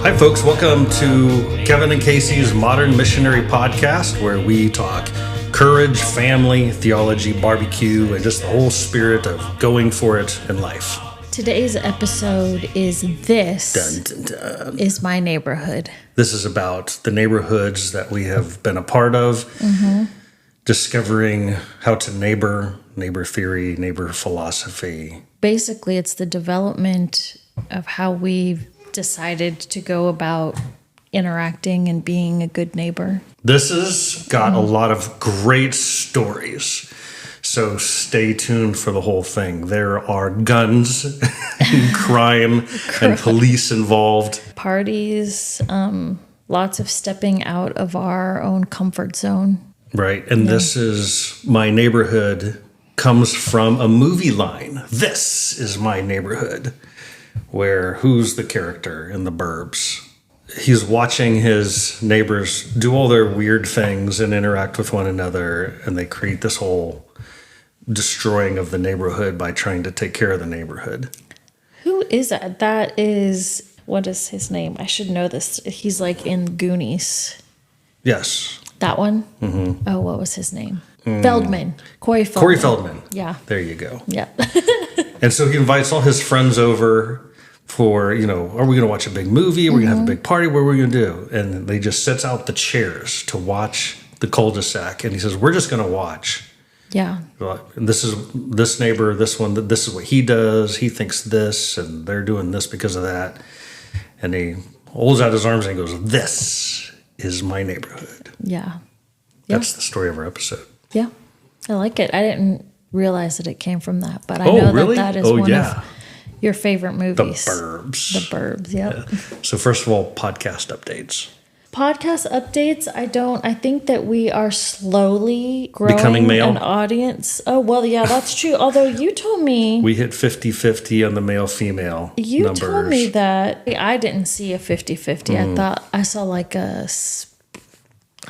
Hi, folks. Welcome to Kevin and Casey's Modern Missionary Podcast, where we talk courage, family, theology, barbecue, and just the whole spirit of going for it in life. Today's episode is Dun, dun, dun. Is my neighborhood. This is about the neighborhoods that we have been a part of, discovering how to neighbor theory, neighbor philosophy. Basically, it's the development of how we've decided to go about interacting and being a good neighbor. This has got a lot of great stories, so stay tuned for the whole thing. There are guns and crime and police involved. Parties, lots of stepping out of our own comfort zone. Right, and This is my neighborhood comes from a movie line. This is my neighborhood, where who's the character in The Burbs? He's watching his neighbors do all their weird things and interact with one another, and they create this whole destroying of the neighborhood by trying to take care of the neighborhood. Who is that? That is, what is his name? I should know this. He's like in Goonies. Yes. That one? Mm-hmm. Oh, what was his name? Feldman. Corey Feldman. Corey Feldman. Yeah. There you go. Yeah. And so he invites all his friends over for, are we going to watch a big movie? Are we going to have a big party? What are we going to do? And they just sets out the chairs to watch the cul-de-sac. And he says, we're just going to watch. Yeah. And this is this neighbor, this one, this is what he does. He thinks this, and they're doing this because of that. And he holds out his arms and he goes, this is my neighborhood. Yeah. That's the story of our episode. Yeah. I like it. I didn't realize that it came from that, but I know really? that is one of your favorite movies. The Burbs. The Burbs, yep. Yeah. So first of all, podcast updates. Podcast updates, I think that we are slowly growing Becoming male? an audience. Oh, well, yeah, that's true. Although you told me... We hit 50-50 on the male-female numbers. You told me that. I didn't see a 50-50. I thought I saw like I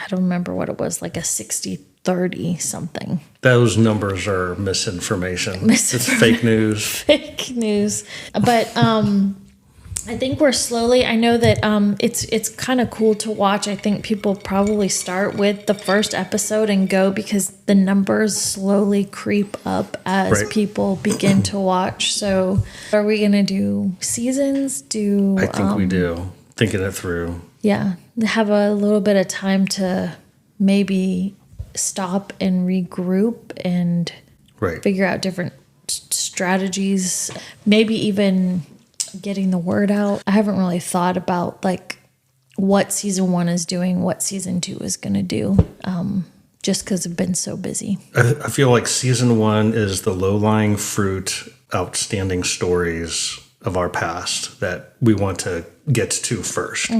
don't remember what it was, like a 60-30 something. Those numbers are misinformation. It's fake news. Fake news. But I think we're slowly, I know that it's kind of cool to watch. I think people probably start with the first episode and go because the numbers slowly creep up as people begin to watch. So are we going to do seasons? I think we do. Thinking it through. Yeah. Have a little bit of time to maybe stop and regroup and figure out different strategies. Maybe even getting the word out. I haven't really thought about like what season 1 is doing, what season 2 is going to do, just because I've been so busy. I feel like season 1 is the low-lying fruit, outstanding stories of our past that we want to get to first.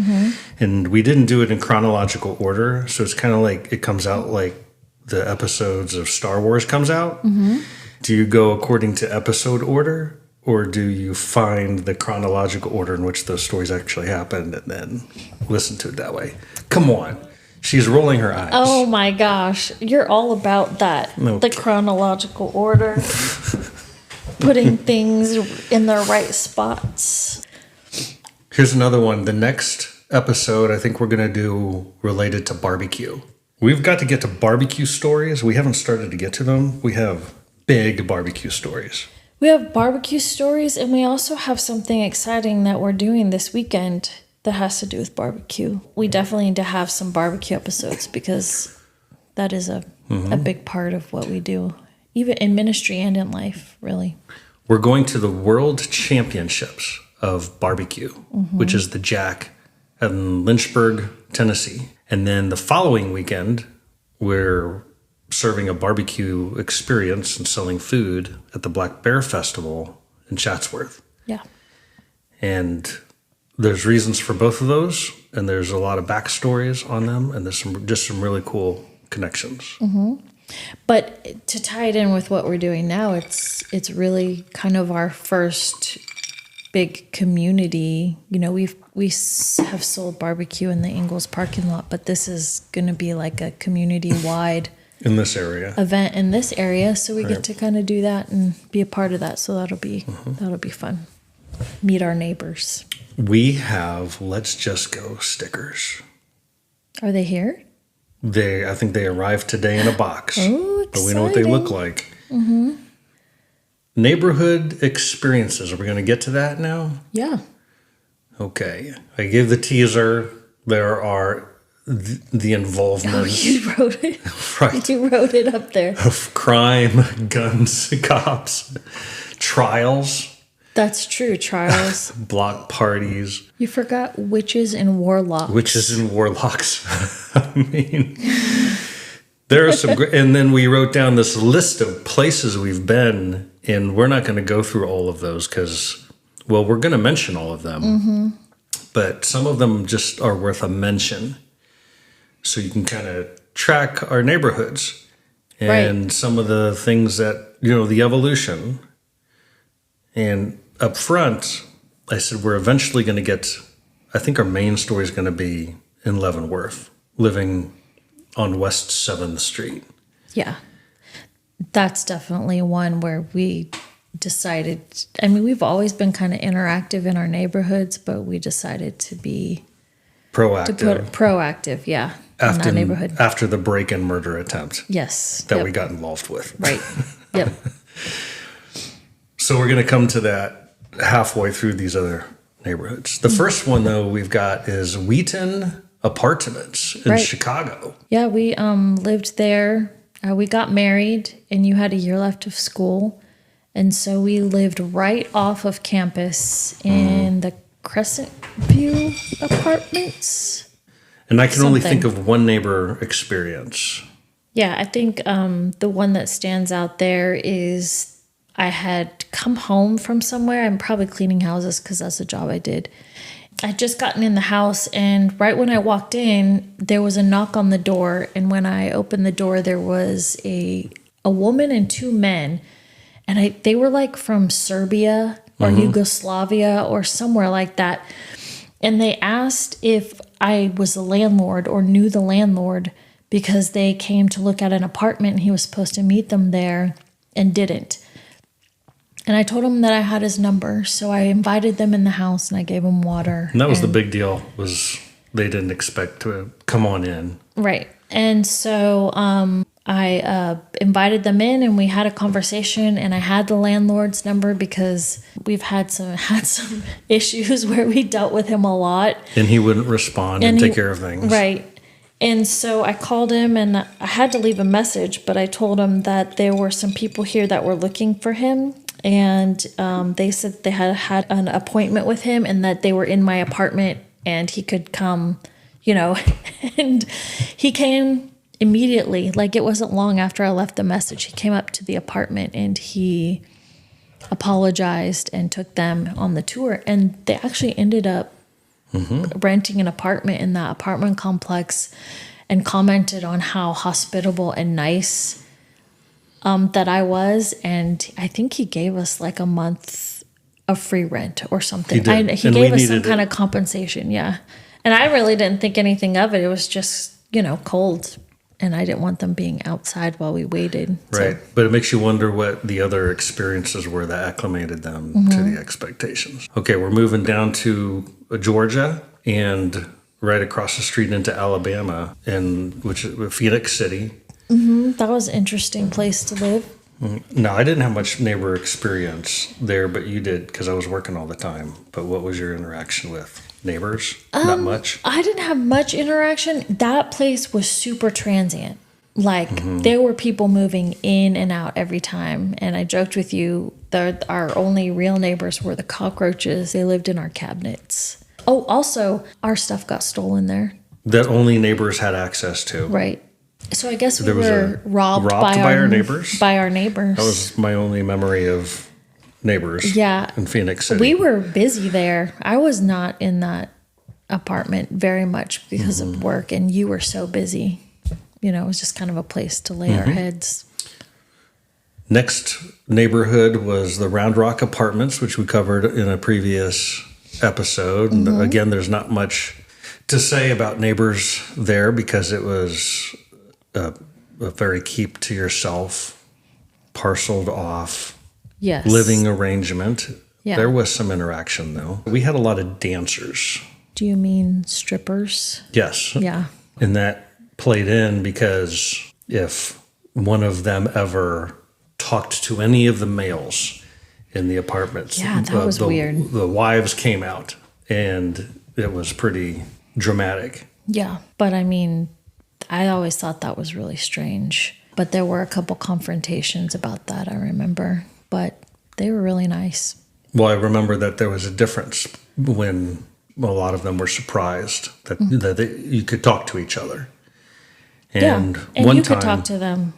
And we didn't do it in chronological order, so it's kind of like it comes out like the episodes of Star Wars comes out. Do you go according to episode order? Or do you find the chronological order in which those stories actually happened and then listen to it that way? Come on. She's rolling her eyes. Oh my gosh. You're all about that. Okay. The chronological order. Putting things in their right spots. Here's another one. The next episode I think we're going to do related to barbecue. We've got to get to barbecue stories. We haven't started to get to them. We have big barbecue stories. We have barbecue stories, and we also have something exciting that we're doing this weekend that has to do with barbecue. We definitely need to have some barbecue episodes because that is a big part of what we do, even in ministry and in life, really. We're going to the World Championships of Barbecue, which is the Jack in Lynchburg, Tennessee. And then the following weekend, we're serving a barbecue experience and selling food at the Black Bear Festival in Chatsworth. Yeah. And there's reasons for both of those, and there's a lot of backstories on them, and there's some really cool connections. But to tie it in with what we're doing now, it's really kind of our first big community. We have sold barbecue in the Ingalls parking lot, but this is going to be like a community-wide in this area event in this area, so we get to kind of do that and be a part of that. So that'll be fun. Meet our neighbors. We have Let's Just Go stickers. Are they here? I think they arrived today in a box. Oh, exciting. But we know what they look like. Mm-hmm. Neighborhood experiences. Are we going to get to that now? Yeah. Okay. I gave the teaser. There are the involvement. Oh, you wrote it. Right. You wrote it up there. Of crime, guns, cops, trials. That's true, trials. Block parties. You forgot witches and warlocks. Witches and warlocks. I mean, there are some great, and then we wrote down this list of places we've been, and we're not going to go through all of those because, well, we're going to mention all of them, but some of them just are worth a mention. So you can kind of track our neighborhoods and some of the things that, the evolution. And up front, I said, we're eventually going to get, I think our main story is going to be in Leavenworth, living on West 7th Street. Yeah. That's definitely one where we decided, I mean, we've always been kind of interactive in our neighborhoods, but we decided to be proactive, yeah, in that neighborhood. After the break-in murder attempt. Yes. That we got involved with. Right. Yep. So we're going to come to that halfway through these other neighborhoods. The first one, though, we've got is Wheaton Apartments in Chicago. Yeah, we lived there. We got married, and you had a year left of school. And so we lived right off of campus in the Crescent View Apartments. And I can only think of one neighbor experience. Yeah, I think the one that stands out there is I had come home from somewhere. I'm probably cleaning houses because that's a job I did. I'd just gotten in the house, and right when I walked in, there was a knock on the door. And when I opened the door, there was a woman and two men. And they were like from Serbia or Yugoslavia or somewhere like that. And they asked if I was the landlord or knew the landlord because they came to look at an apartment and he was supposed to meet them there and didn't. And I told him that I had his number. So I invited them in the house and I gave them water. And that was the big deal, was they didn't expect to come on in. Right. And so I invited them in and we had a conversation, and I had the landlord's number because we've had some issues where we dealt with him a lot. And he wouldn't respond and take care of things. Right. And so I called him and I had to leave a message, but I told him that there were some people here that were looking for him. And they said they had an appointment with him and that they were in my apartment and he could come, and he came immediately. Like, it wasn't long after I left the message. He came up to the apartment and he apologized and took them on the tour. And they actually ended up renting an apartment in that apartment complex and commented on how hospitable and nice that I was. And I think he gave us like a month of free rent or something. He gave us some kind of compensation. Yeah. And I really didn't think anything of it. It was just, cold. And I didn't want them being outside while we waited. Right. So. But it makes you wonder what the other experiences were that acclimated them to the expectations. Okay, we're moving down to Georgia and right across the street into Alabama, which is Phoenix City. That was an interesting place to live. No, I didn't have much neighbor experience there, but you did because I was working all the time. But what was your interaction with neighbors? Not much? I didn't have much interaction. That place was super transient. Like, there were people moving in and out every time. And I joked with you that our only real neighbors were the cockroaches. They lived in our cabinets. Oh, also, our stuff got stolen there. That only neighbors had access to. Right. So I guess we were robbed by our neighbors. By our neighbors. That was my only memory of neighbors. Yeah. In Phoenix City. We were busy there. I was not in that apartment very much because of work, and you were so busy. It was just kind of a place to lay our heads. Next neighborhood was the Round Rock Apartments, which we covered in a previous episode. And again, there's not much to say about neighbors there because it was a very keep to yourself, parceled off living arrangement. Yeah. There was some interaction, though. We had a lot of dancers. Do you mean strippers? Yes. Yeah. And that played in because if one of them ever talked to any of the males in the apartments, Yeah, that was weird. The wives came out, and it was pretty dramatic. Yeah. But I mean, I always thought that was really strange. But there were a couple confrontations about that, I remember. But they were really nice. Well, I remember that there was a difference when a lot of them were surprised that, you could talk to each other. And and one you time, could talk to them.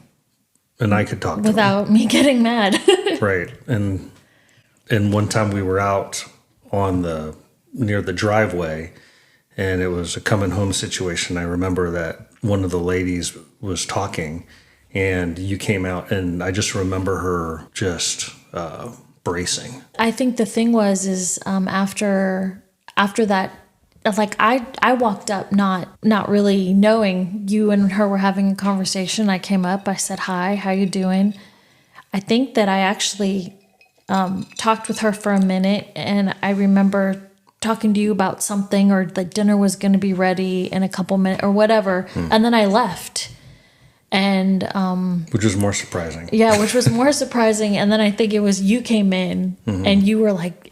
And I could talk to them. Without me getting mad. Right. And one time we were out near the driveway, and it was a coming home situation. I remember that one of the ladies was talking, and you came out, and I just remember her just bracing. I think the thing was after that, like I walked up not really knowing you and her were having a conversation. I came up, I said, "Hi, how you doing?" I think that I actually talked with her for a minute, and I remember talking to you about something, or the dinner was going to be ready in a couple minutes or whatever, and then I left. And which was more surprising. Yeah, which was more surprising. And then I think it was you came in and you were like,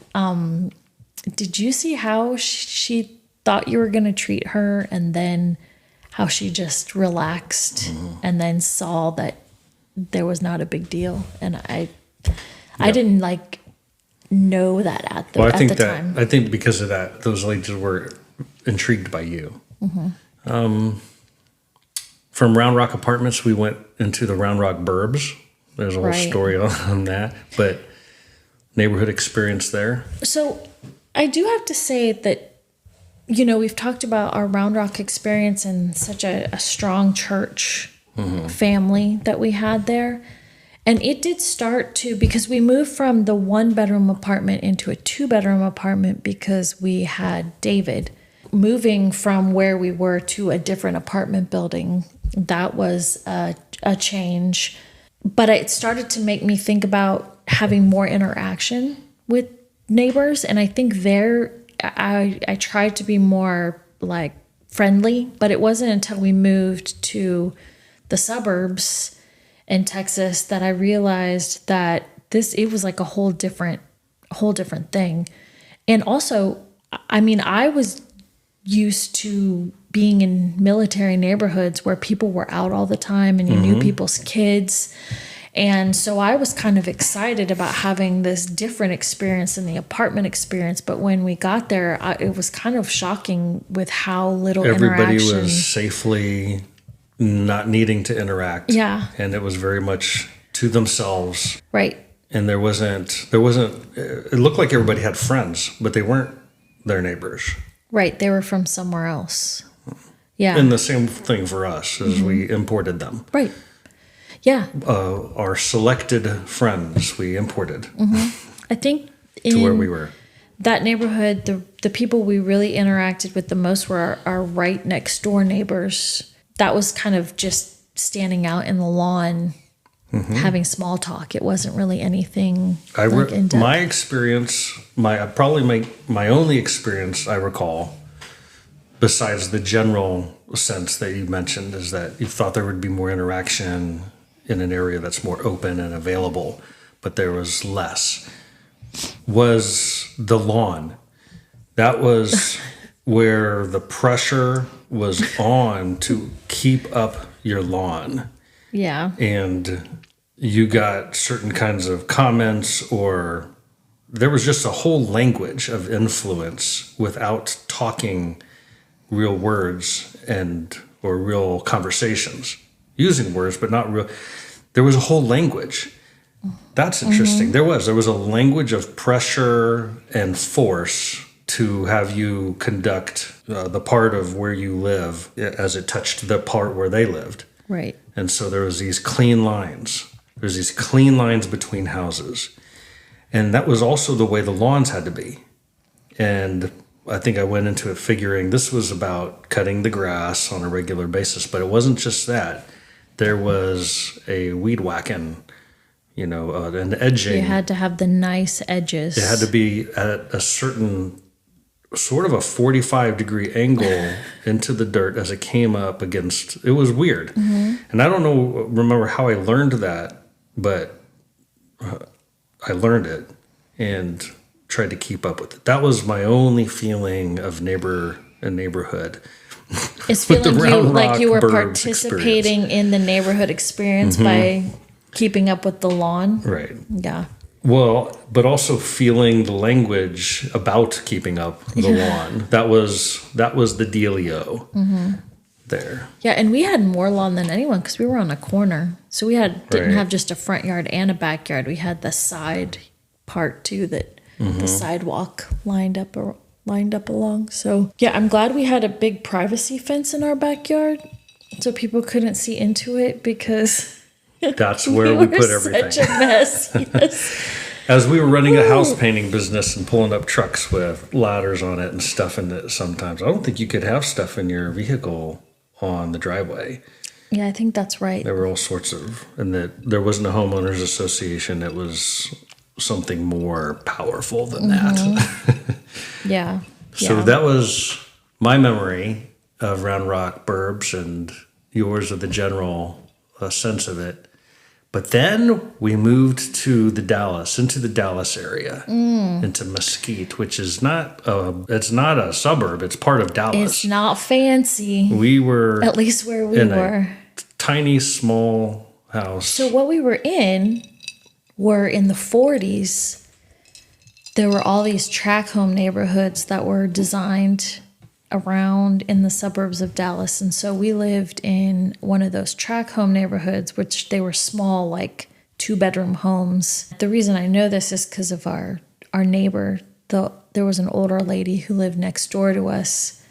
did you see how she thought you were going to treat her, and then how she just relaxed and then saw that there was not a big deal? And I didn't know that at the time. I think because of that, those ladies were intrigued by you. From Round Rock Apartments, we went into the Round Rock Burbs. There's a whole story on that, but neighborhood experience there. So I do have to say that, we've talked about our Round Rock experience and such a strong church family that we had there. And it did start because we moved from the 1-bedroom apartment into a 2-bedroom apartment because we had David. Moving from where we were to a different apartment building, that was a change. But it started to make me think about having more interaction with neighbors. And I think I tried to be more friendly, but it wasn't until we moved to the suburbs in Texas that I realized that it was like a whole different thing. And also, I mean, I was used to being in military neighborhoods where people were out all the time and you knew people's kids. And so I was kind of excited about having this different experience than the apartment experience. But when we got there, it was kind of shocking with how little everybody interaction. was safely not needing to interact. Yeah. And it was very much to themselves. Right. And there wasn't, it looked like everybody had friends, but they weren't their neighbors. Right. They were from somewhere else. Yeah. And the same thing for us as we imported them. Right. Yeah. Our selected friends we imported. I think to where we were. That neighborhood, the people we really interacted with the most were our right next door neighbors. That was kind of just standing out in the lawn, having small talk. It wasn't really anything in-depth. My experience, my only experience I recall, besides the general sense that you mentioned, is that you thought there would be more interaction in an area that's more open and available, but there was less, was the lawn. That was where the pressure was on to keep up your lawn. Yeah. And you got certain kinds of comments, or there was just a whole language of influence without talking real words or real conversations, using words, but not real. There was a whole language. That's interesting. There was a language of pressure and force to have you conduct the part of where you live as it touched the part where they lived. Right. And so there was these clean lines. There's these clean lines between houses. And that was also the way the lawns had to be. And I think I went into it figuring this was about cutting the grass on a regular basis, but it wasn't just that. There was a weed whacking an edging. You had to have the nice edges. It had to be at a certain sort of a 45-degree angle into the dirt as it came up against. It was weird. Mm-hmm. And I don't remember how I learned that, but I learned it and tried to keep up with it. That was my only feeling of neighborhood. It's feeling like you were participating in the neighborhood experience by keeping up with the lawn. Right. Yeah. Well, but also feeling the language about keeping up the lawn. That was the dealio there. Yeah, and we had more lawn than anyone because we were on a corner. So we didn't have just a front yard and a backyard. We had the side part too that the sidewalk lined up along. So yeah, I'm glad we had a big privacy fence in our backyard so people couldn't see into it because that's where we put everything. Such a mess. Yes. As we were running a house painting business and pulling up trucks with ladders on it and stuff in it sometimes, I don't think you could have stuff in your vehicle on the driveway. Yeah, I think that's right. There were all sorts of, and that there wasn't a homeowners association. It was something more powerful than that. Yeah. So that was my memory of Round Rock Burbs and yours of the general sense of it. But then we moved into the Dallas area, into Mesquite, which is it's not a suburb. It's part of Dallas. It's not fancy. We were, at least where we were, a tiny, small house. So what we were in the 40s. There were all these tract home neighborhoods that were designed around in the suburbs of Dallas. And so we lived in one of those tract home neighborhoods, which they were small, like 2-bedroom homes. The reason I know this is because of our neighbor. There was an older lady who lived next door to us.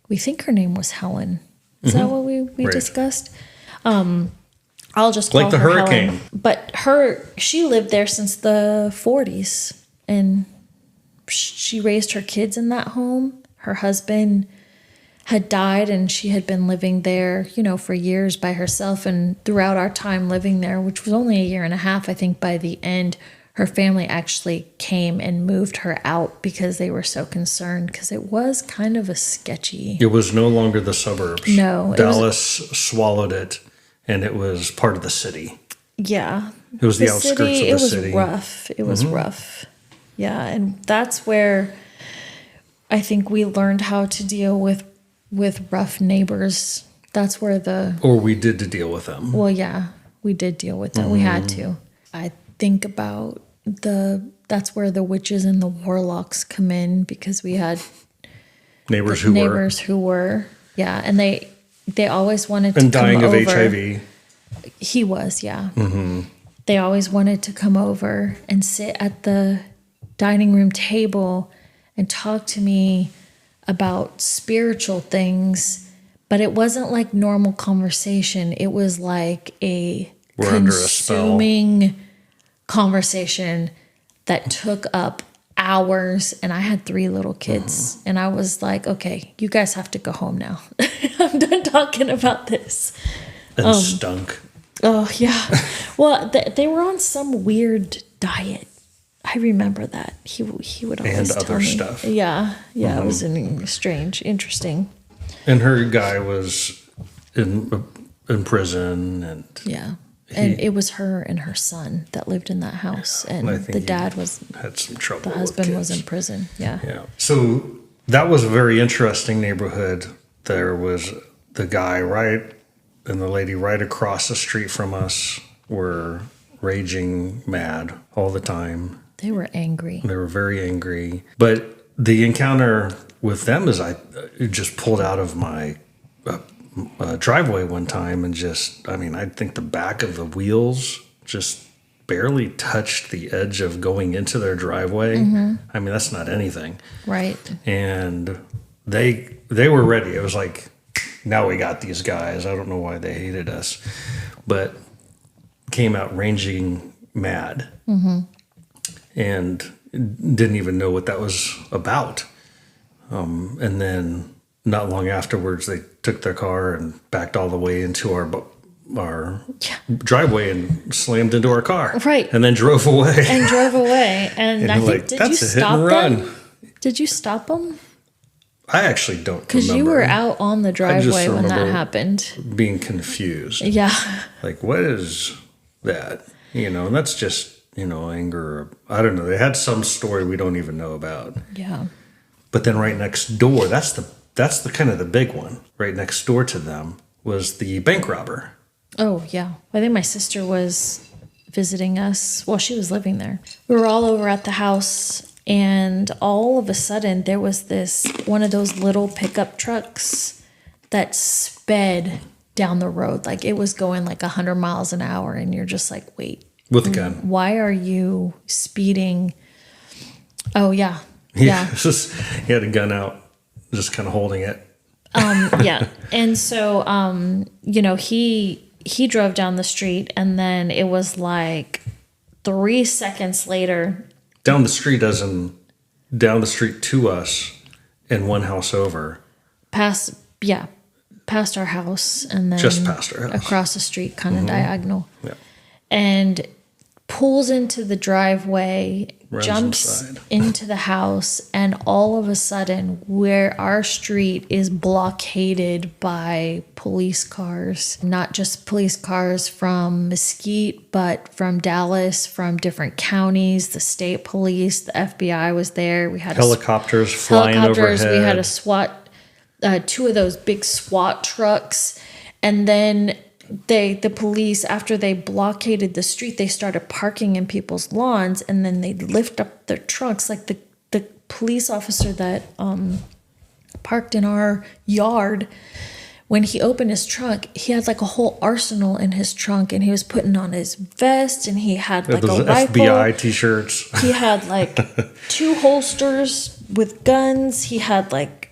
We think her name was Helen. Is that what we discussed? I'll just call like the her hurricane. Helen. But she lived there since the 40s, and she raised her kids in that home. Her husband had died, and she had been living there, for years by herself. And throughout our time living there, which was only a year and a half, I think by the end, her family actually came and moved her out because they were so concerned, because it was kind of a sketchy. It was no longer the suburbs. No. Dallas swallowed it, and it was part of the city. Yeah. It was the outskirts of the city. It was rough. It was rough. Yeah, and that's where I think we learned how to deal with rough neighbors. That's where Or we did to deal with them. Well, yeah, we did deal with them. We had to. I think about that's where the witches and the warlocks come in, because we had neighbors who were. Yeah, and they always wanted to come over. And dying of HIV. He was, yeah. Mm-hmm. They always wanted to come over and sit at the dining room table and talk to me about spiritual things, but it wasn't like normal conversation. It was like a consuming conversation that took up hours, and I had 3 little kids, and I was like, okay, you guys have to go home now. I'm done talking about this. And stunk. Oh, yeah. Well, they were on some weird diet. I remember that. He would always and tell other me. stuff. Yeah. It was strange, interesting. And her guy was in prison, and yeah, and it was her and her son that lived in that house, and the dad had some trouble. The husband was in prison. Yeah. So that was a very interesting neighborhood. There was the guy and the lady right across the street from us were raging mad all the time. They were angry. They were very angry. But the encounter with them is I just pulled out of my driveway one time and I think the back of the wheels just barely touched the edge of going into their driveway. Mm-hmm. I mean, that's not anything. Right. And they were ready. It was like, now we got these guys. I don't know why they hated us, but came out raging mad. Mm-hmm. And didn't even know what that was about. And then not long afterwards, they took their car and backed all the way into our our driveway and slammed into our car. Right. And then drove away. And I think, did you stop them? Did you stop them? I actually don't remember. Because you were out on the driveway when that happened. Being confused. Yeah. Like, what is that? And that's just, anger. I don't know. They had some story we don't even know about. Yeah. But then right next door, that's the kind of the big one. Right next door to them was the bank robber. Oh, yeah. I think my sister was visiting us. Well, she was living there. We were all over at the house, and all of a sudden there was one of those little pickup trucks that sped down the road. Like it was going like 100 miles an hour, and you're just like, wait. With a gun. Why are you speeding? Oh, yeah. Yeah. He had a gun out, just kind of holding it. Yeah. And so, he drove down the street, and then it was like 3 seconds later. Down the street to us and one house over. Past our house, and then just past our house. Across the street, kind of diagonal. Yeah. And pulls into the driveway, jumps into the house, and all of a sudden, where our street is blockaded by police cars, not just police cars from Mesquite, but from Dallas, from different counties, the state police, the FBI was there. We had helicopters flying overhead. We had a SWAT, 2 of those big SWAT trucks, and then the police, after they blockaded the street, they started parking in people's lawns, and then they'd lift up their trunks. Like the police officer that parked in our yard, when he opened his trunk, he had like a whole arsenal in his trunk, and he was putting on his vest, and he had like a rifle. FBI t-shirts. He had like 2 holsters with guns. He had like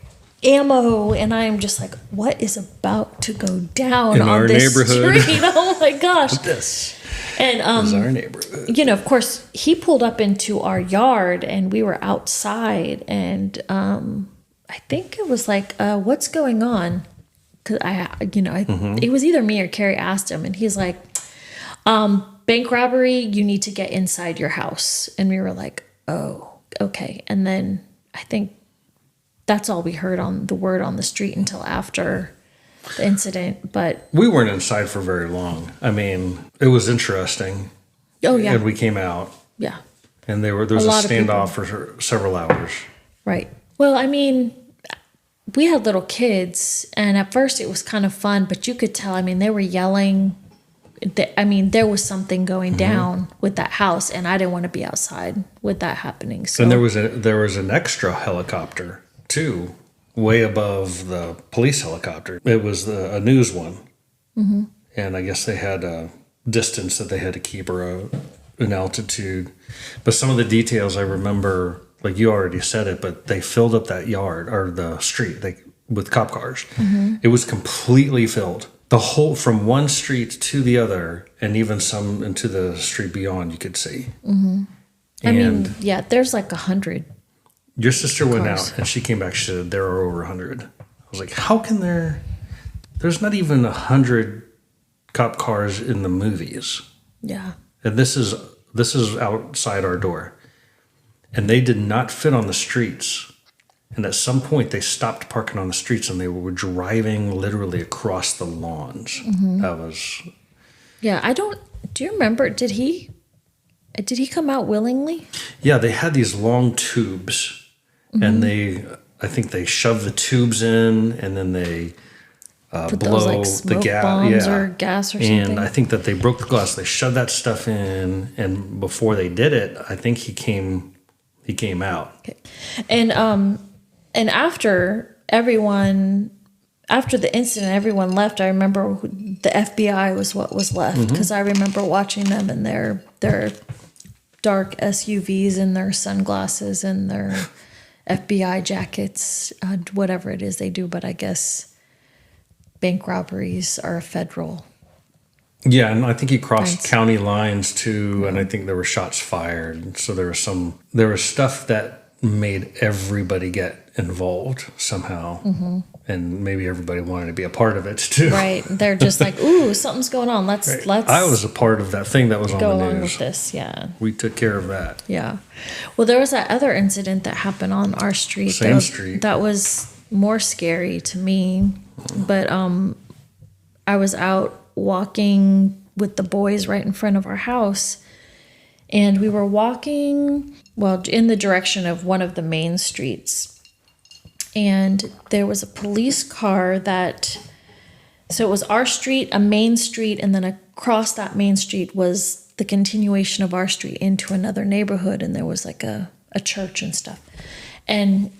ammo, and I am just like, what is about to go down on this neighborhood street? Oh my gosh. This and is our neighborhood. Of course, he pulled up into our yard, and we were outside, and I think it was like, what's going on? Because it was either me or Carrie asked him, and he's like, bank robbery, you need to get inside your house. And we were like, oh, okay. And then I think that's all we heard on the word on the street until after the incident. But we weren't inside for very long. I mean, it was interesting. Oh, yeah. And we came out. Yeah. And there was a standoff for several hours. Right. Well, I mean, we had little kids, and at first it was kind of fun, but you could tell, I mean, they were yelling. There was something going down with that house, and I didn't want to be outside with that happening. So. And there was an extra helicopter too, way above the police helicopter. It was a news one. Mm-hmm. And I guess they had a distance that they had to keep, or an altitude. But some of the details I remember, like you already said it, but they filled up that yard or the street with cop cars. Mm-hmm. It was completely filled. The whole, from one street to the other, and even some into the street beyond, you could see. Mm-hmm. There's like 100. Your sister went out, and she came back. She said there are over 100. I was like, how can there's not even 100 cop cars in the movies. Yeah. And this is outside our door. And they did not fit on the streets. And at some point, they stopped parking on the streets, and they were driving literally across the lawns. Mm-hmm. That was... Yeah, do you remember, did he come out willingly? Yeah, they had these long tubes. Mm-hmm. And I think they shoved the tubes in, and then they put blow those, like, smoke the bombs or gas or something. And I think that they broke the glass. They shoved that stuff in, and before they did it, I think he came out. Okay. And after the incident, everyone left. I remember the FBI was what was left, because I remember watching them in their dark SUVs and their sunglasses and their FBI jackets, whatever it is they do. But I guess bank robberies are a federal. Yeah, and I think he crossed county lines too, and I think there were shots fired. So there was stuff that made everybody get involved somehow. Mm-hmm. And maybe everybody wanted to be a part of it too. Right. They're just like, ooh, something's going on. Let's. I was a part of that thing that was on the news. Go along with this, yeah. We took care of that. Yeah. Well, there was that other incident that happened on our street. Same street. That was more scary to me. But I was out walking with the boys right in front of our house. And we were walking, in the direction of one of the main streets. And there was a police car so it was our street, a main street, and then across that main street was the continuation of our street into another neighborhood, and there was like a church and stuff. And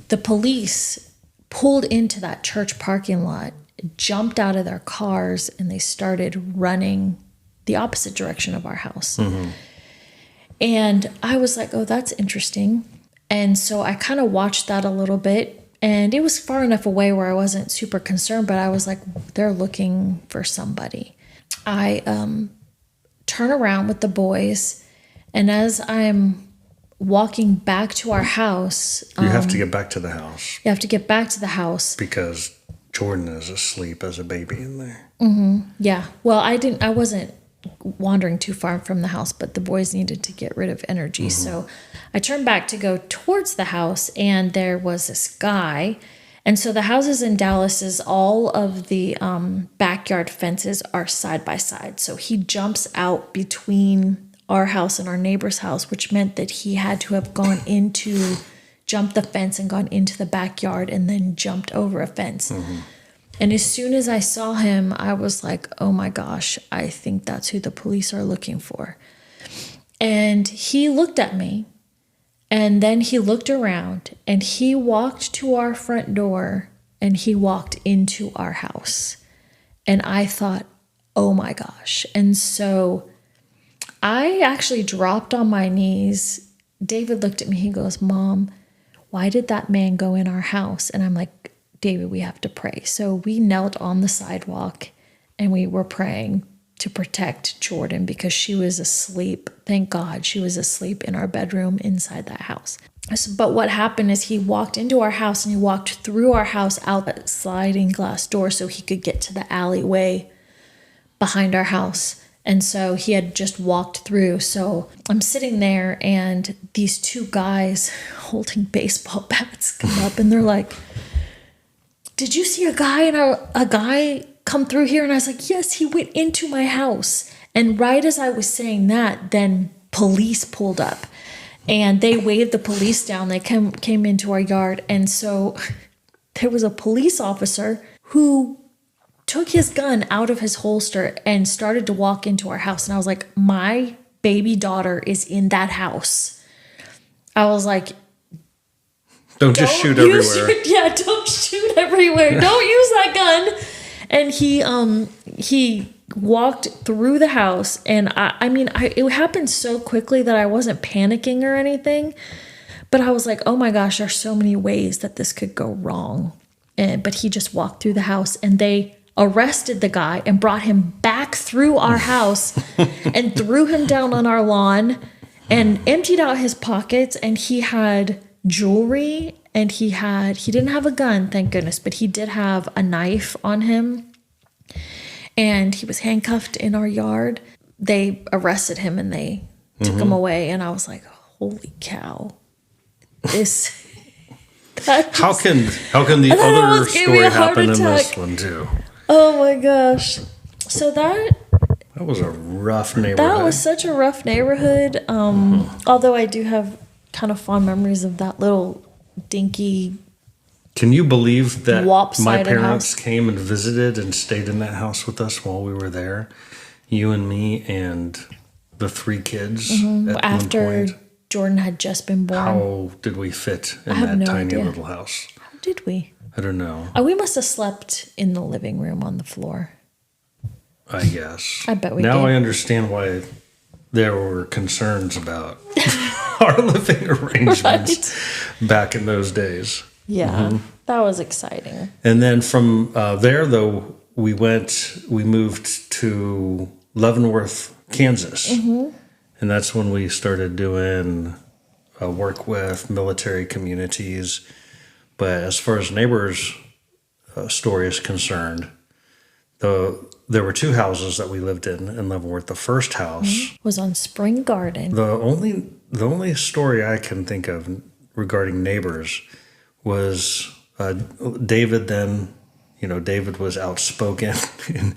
the police pulled into that church parking lot, jumped out of their cars, and they started running the opposite direction of our house. Mm-hmm. And I was like, oh, that's interesting. And so I kind of watched that a little bit. And it was far enough away where I wasn't super concerned, but I was like, they're looking for somebody. I turn around with the boys, and as I'm walking back to our house... You have to get back to the house. You have to get back to the house. Because Jordan is asleep as a baby in there. Mm-hmm. Yeah. Well, I wasn't wandering too far from the house, but the boys needed to get rid of energy. Mm-hmm. So I turned back to go towards the house, and there was this guy. And so the houses in Dallas is all of the backyard fences are side by side. So he jumps out between our house and our neighbor's house, which meant that he had to have jumped the fence and gone into the backyard and then jumped over a fence. Mm-hmm. And as soon as I saw him, I was like, oh my gosh, I think that's who the police are looking for. And he looked at me, and then he looked around, and he walked to our front door, and he walked into our house. And I thought, oh my gosh. And so I actually dropped on my knees. David looked at me, he goes, Mom, why did that man go in our house? And I'm like, David, we have to pray. So we knelt on the sidewalk and we were praying to protect Jordan because she was asleep. Thank God she was asleep in our bedroom inside that house. But what happened is he walked into our house and he walked through our house out that sliding glass door so he could get to the alleyway behind our house. And so he had just walked through. So I'm sitting there and these two guys holding baseball bats come up and they're like, did you see a guy come through here? And I was like, yes, he went into my house. And right as I was saying that, then police pulled up and they waved the police down. They came into our yard. And so there was a police officer who took his gun out of his holster and started to walk into our house. And I was like, my baby daughter is in that house. I was like, Don't just shoot everywhere. Don't shoot everywhere. Don't use that gun. And he walked through the house, and it happened so quickly that I wasn't panicking or anything, but I was like, oh my gosh, there's so many ways that this could go wrong. But he just walked through the house, and they arrested the guy and brought him back through our house and threw him down on our lawn and emptied out his pockets, and he had jewelry, and he didn't have a gun, thank goodness, but he did have a knife on him, and he was handcuffed in our yard. They arrested him and they took him away, and I was like, holy cow, how can the other story happen in this one too? Oh my gosh. So that was a rough neighborhood. That was such a rough neighborhood. Although I do have kind of fond memories of that little dinky. Can you believe that my parents house. Came and visited and stayed in that house with us while we were there? You and me and the 3 kids. After Jordan had just been born. How did we fit in that tiny little house? How did we? I don't know. We must have slept in the living room on the floor. I guess. I bet we now did. I understand why there were concerns about our living arrangements back in those days. Yeah, that was exciting. And then from there, though, we moved to Leavenworth, Kansas. And that's when we started doing work with military communities. But as far as neighbors, story is concerned, there were 2 houses that we lived in Leavenworth. The first house was on Spring Garden. The only story I can think of regarding neighbors was David then. David was outspoken,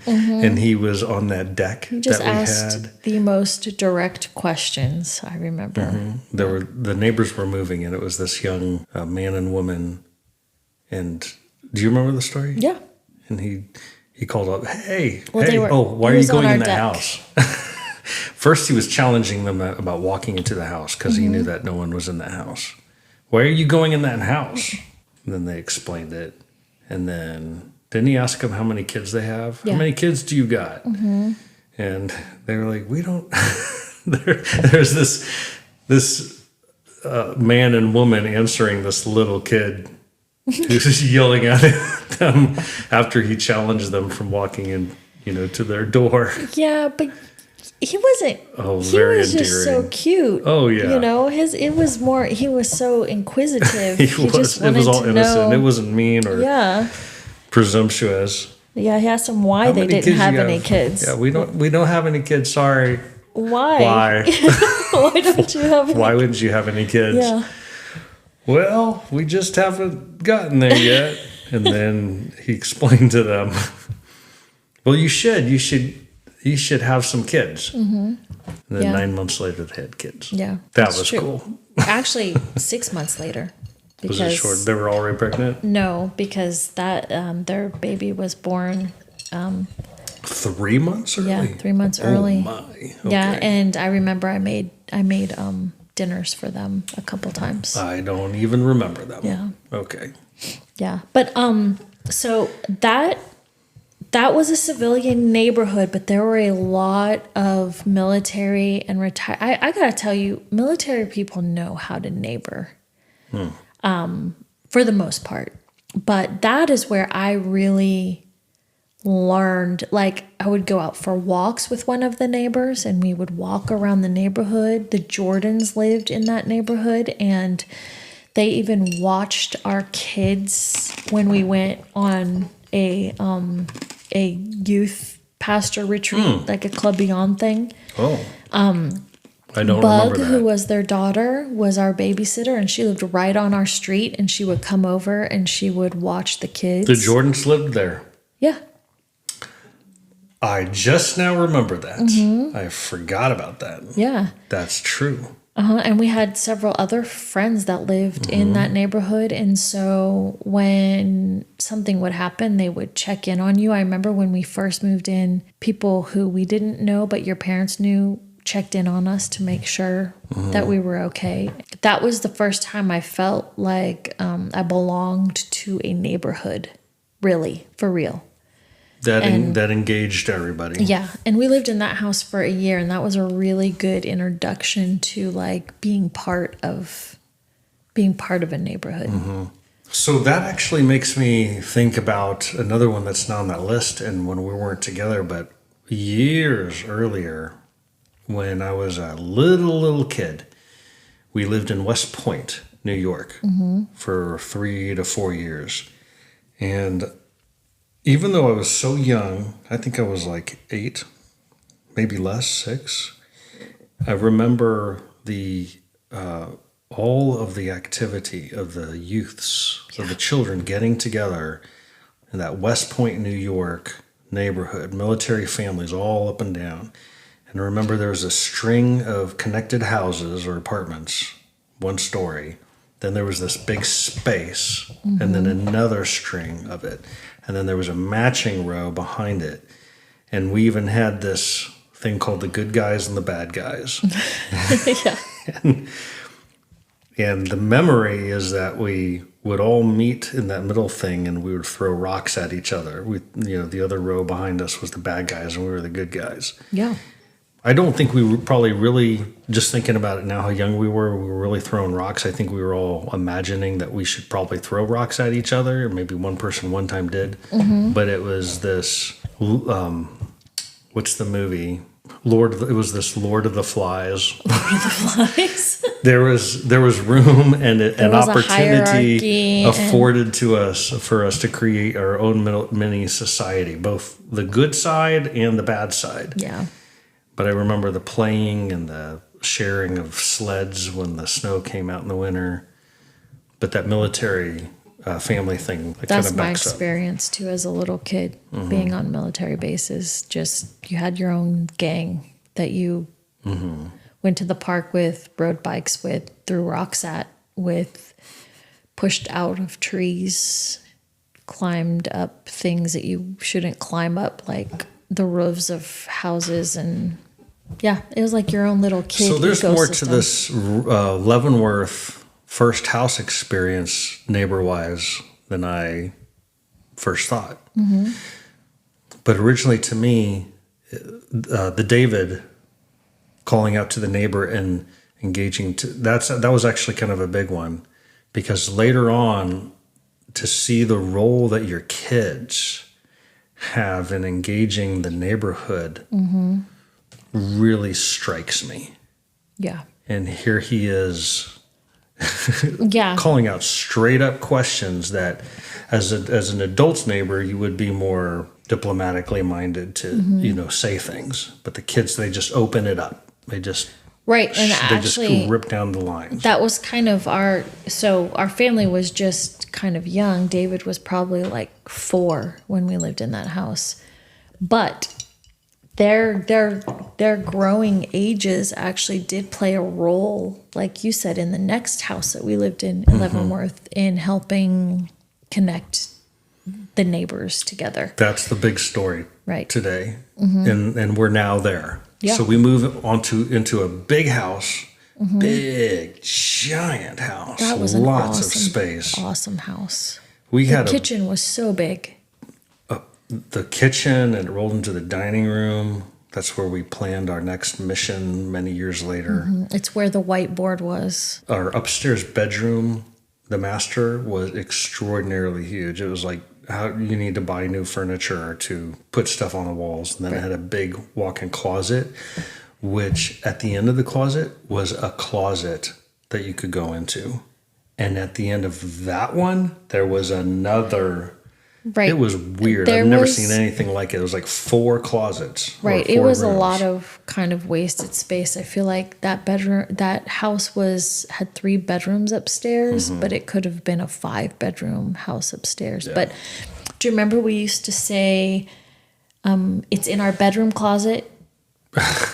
and he was on that deck He just that we asked had. the most direct questions, I remember. The neighbors were moving, and it was this young man and woman. And do you remember the story? Yeah. And he called up, "Hey, Well, hey! Why are you going in the deck. house?" First, he was challenging them about walking into the house because he knew that no one was in the house. Why are you going in that house? And then they explained it, and then. Didn't he ask them how many kids they have? Yeah. How many kids do you got? And they were like, we don't. There's this man and woman answering this little kid who's just yelling at them after he challenged them from walking in, to their door. Yeah, but he wasn't. Oh, he very was just so endearing. cute. Oh yeah. It was more. He was so inquisitive. He just was. It was all wanted to innocent. know. It wasn't mean or presumptuous. Yeah, he asked them why How they many didn't kids have you any kids. Yeah, we don't have any kids. Sorry. Why? Why? Why don't you have any? Why wouldn't you have any kids? Yeah. Well, we just haven't gotten there yet. And then he explained to them, well, you should have some kids. And then 9 months later, they had kids. Yeah. That that's was true. cool. Actually, 6 months later. Was it short? They were already pregnant? No, because their baby was born 3 months early? Yeah, 3 months early. Oh my. Okay. Yeah, and I remember I made dinners for them a couple times. I don't even remember them. Yeah. Okay. Yeah. But so that was a civilian neighborhood, but there were a lot of military and retired. I gotta tell you, military people know how to neighbor. For the most part. But that is where I really learned, like I would go out for walks with one of the neighbors and we would walk around the neighborhood. The Jordans lived in that neighborhood and they even watched our kids when we went on a youth pastor retreat, like a Club Beyond thing. Oh. I don't Bug, remember that. who was their daughter, was our babysitter, and she lived right on our street, and she would come over and she would watch the kids. The Jordans lived there. Yeah. I just now remember that. I forgot about that. Yeah. That's true. And we had several other friends that lived in that neighborhood. And so when something would happen, they would check in on you. I remember when we first moved in, people who we didn't know, but your parents knew, checked in on us to make sure that we were okay. That was the first time I felt like I belonged to a neighborhood, really, for real. That engaged everybody. Yeah, and we lived in that house for a year, and that was a really good introduction to like being part of a neighborhood. So that actually makes me think about another one that's not on that list, and when we weren't together, but years earlier, when I was a little kid, we lived in West Point, New York, for 3 to 4 years, and even though I was so young, I think I was like 8, maybe less, 6. I remember all of the activity of the youths, of the children getting together in that West Point, New York neighborhood, military families all up and down. And I remember there was a string of connected houses or apartments, one story. Then there was this big space, and then another string of it. And then there was a matching row behind it. And we even had this thing called the good guys and the bad guys. Yeah. And the memory is that we would all meet in that middle thing and we would throw rocks at each other. The other row behind us was the bad guys and we were the good guys. Yeah. I don't think we were probably really, just thinking about it now, how young we were really throwing rocks. I think we were all imagining that we should probably throw rocks at each other. Maybe one person one time did. But it was this, what's the movie? It was this Lord of the Flies. Lord of the Flies. there was room and an was opportunity afforded to us for us to create our own mini society, both the good side and the bad side. Yeah. But I remember the playing and the sharing of sleds when the snow came out in the winter. But that military family thing, that's my experience too as a little kid, being on military bases. Just you had your own gang that you went to the park with, rode bikes with, threw rocks at with, pushed out of trees, climbed up things that you shouldn't climb up, like the roofs of houses. And yeah, it was like your own little kid. So there's more to this Leavenworth first house experience neighbor-wise than I first thought. But originally, to me, the David calling out to the neighbor and engaging that was actually kind of a big one, because later on, to see the role that your kids have in engaging the neighborhood really strikes me. Yeah. And here he is yeah, calling out straight up questions that as an adult's neighbor, you would be more diplomatically minded to, say things. But the kids, they just open it up. They just, right. And they actually, just rip down the lines. That was kind of our family was just kind of young. David was probably like 4 when we lived in that house. But their growing ages actually did play a role, like you said, in the next house that we lived in Leavenworth, in helping connect the neighbors together. That's the big story today. And we're now there. Yeah. So we move into a big house, big, giant house. That was lots of space. Awesome house. The kitchen was so big. The kitchen, and it rolled into the dining room. That's where we planned our next mission many years later. It's where the whiteboard was. Our upstairs bedroom, the master, was extraordinarily huge. It was like how you need to buy new furniture to put stuff on the walls. And then it had a big walk-in closet, which at the end of the closet was a closet that you could go into. And at the end of that one, there was another. Right. It was weird. I've never seen anything like it. It was like 4 closets. Right. It was rooms. A lot of kind of wasted space. I feel like that house had 3 bedrooms upstairs, but it could have been a 5-bedroom house upstairs. Yeah. But do you remember we used to say, it's in our bedroom closet,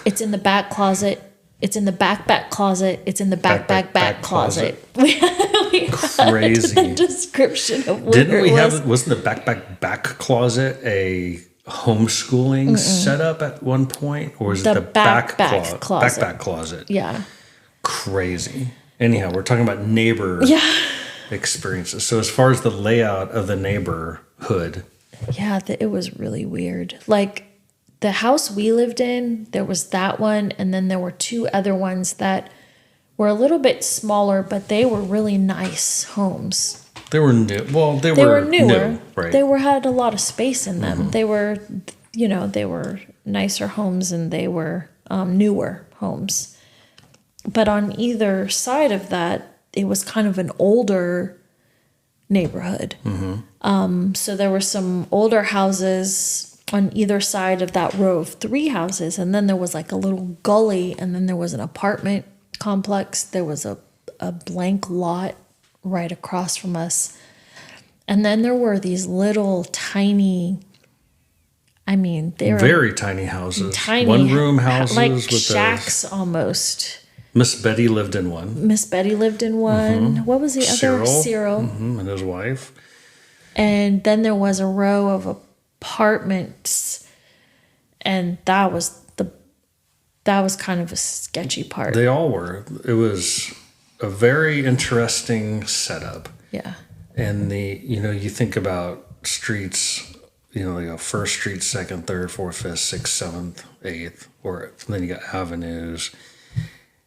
it's in the back closet, it's in the back closet, it's in the back closet. Crazy description of what it was. Wasn't the back closet a homeschooling setup at one point, or was it the back closet? Yeah, crazy. Anyhow, we're talking about neighbor experiences. So as far as the layout of the neighborhood, it was really weird. Like the house we lived in, there was that one, and then there were 2 other ones that were a little bit smaller, but they were really nice homes. They were new. Well, they were newer. New, right. They had a lot of space in them. They were, they were nicer homes, and they were newer homes. But on either side of that, it was kind of an older neighborhood. So there were some older houses on either side of that row of 3 houses, and then there was like a little gully, and then there was an apartment complex. There was a blank lot right across from us, and then there were these little tiny, they were very tiny houses, 1-room houses, like with shacks almost. Miss Betty lived in one. What was the other? Cyril and his wife. And then there was a row of apartments, and that was kind of a sketchy part. They all were. It was a very interesting setup. Yeah. And you think about streets, like a 1st Street, 2nd, 3rd, 4th, 5th, 6th, 7th, 8th, or then you got avenues.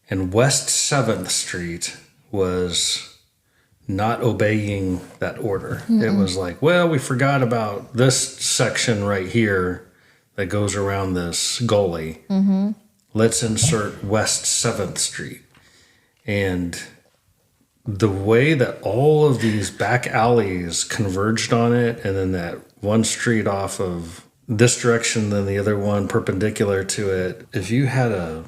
And West 7th Street was not obeying that order. It was like, well, we forgot about this section right here that goes around this gully. Let's insert West 7th Street. And the way that all of these back alleys converged on it, and then that one street off of this direction, then the other one perpendicular to it, if you had a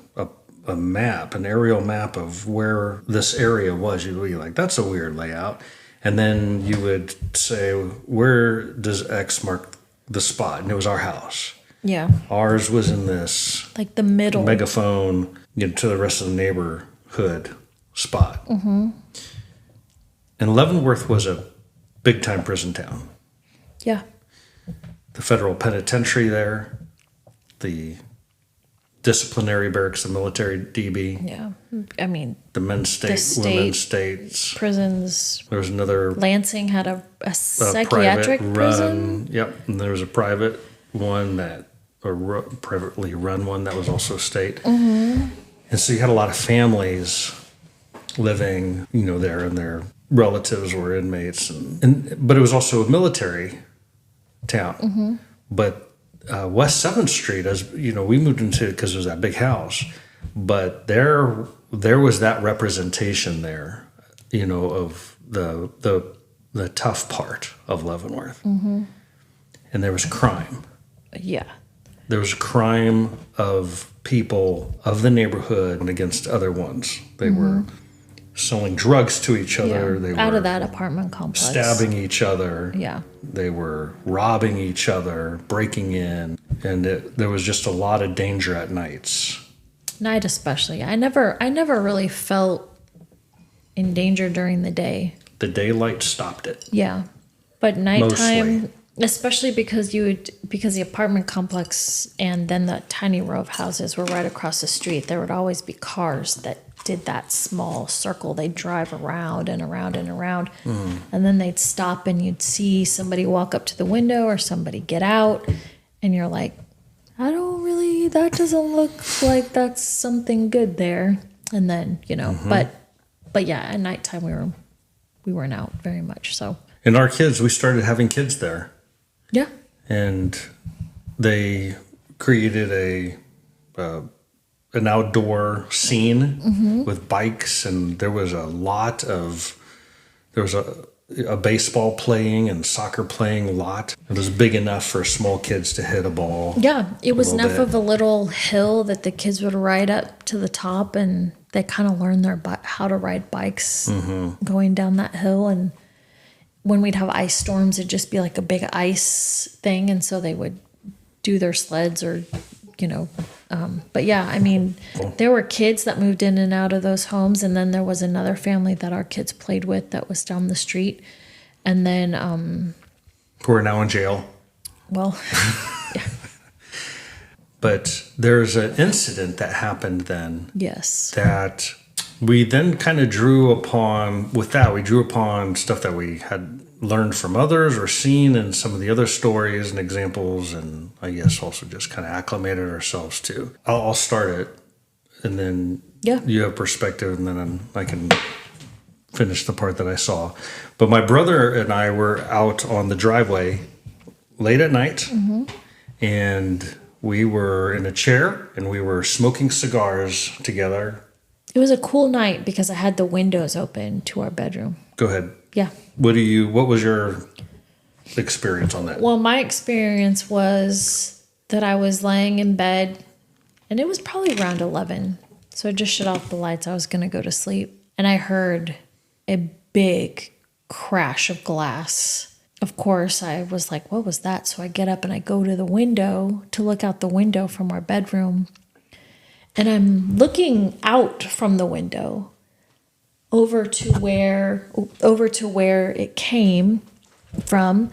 map, an aerial map of where this area was, you'd be like, that's a weird layout. And then you would say, where does X mark the spot? And it was our house. Yeah. Ours was in this like the middle megaphone, to the rest of the neighborhood spot. Mm-hmm. And Leavenworth was a big time prison town. Yeah. The federal penitentiary there, the disciplinary barracks, the military DB. Yeah. I mean, the men's state, women's states. Prisons. There was another. Lansing had a psychiatric prison. Yep. And there was a private one privately run one that was also state. Mm-hmm. And so you had a lot of families living, there, and their relatives were inmates. But it was also a military town. Mm-hmm. But West 7th Street, as we moved into it because it was that big house, but there was that representation there, of the tough part of Leavenworth. Mm-hmm. And there was crime. Yeah. There was crime of people of the neighborhood and against other ones. They were selling drugs to each other. Yeah. They were out of that apartment complex. Stabbing each other. Yeah. They were robbing each other, breaking in. And there was just a lot of danger at nights. Night especially. I never really felt in danger during the day. The daylight stopped it. Yeah. But nighttime, mostly. Especially because the apartment complex and then the tiny row of houses were right across the street, there would always be cars that did that small circle. They'd drive around and around and around, and then they'd stop, and you'd see somebody walk up to the window or somebody get out, and you're like, that doesn't look like that's something good there. And then, but yeah, at nighttime we weren't out very much. So. And our kids, we started having kids there. Yeah. And they created an outdoor scene with bikes, and there was a baseball playing and soccer playing lot. It was big enough for small kids to hit a ball. Yeah, it was enough of a little hill that the kids would ride up to the top, and they kind of learned how to ride bikes going down that hill. And when we'd have ice storms, it'd just be like a big ice thing, and so they would do their sleds or, but yeah, I mean, there were kids that moved in and out of those homes, and then there was another family that our kids played with that was down the street, and then who are now in jail. Well, yeah. But there's an incident that happened then. Yes. That we then kind of drew upon. With that, we drew upon stuff that we had learned from others or seen in some of the other stories and examples, and I guess also just kind of acclimated ourselves to. I'll start it, and then you have perspective, and then I can finish the part that I saw. But my brother and I were out on the driveway late at night, and we were in a chair, and we were smoking cigars together. It was a cool night because I had the windows open to our bedroom. Go ahead. Yeah. What was your experience on that? Well, my experience was that I was laying in bed, and it was probably around 11. So I just shut off the lights. I was going to go to sleep, and I heard a big crash of glass. Of course, I was like, what was that? So I get up and I go to the window to look out the window from our bedroom. And I'm looking out from the window over to where it came from.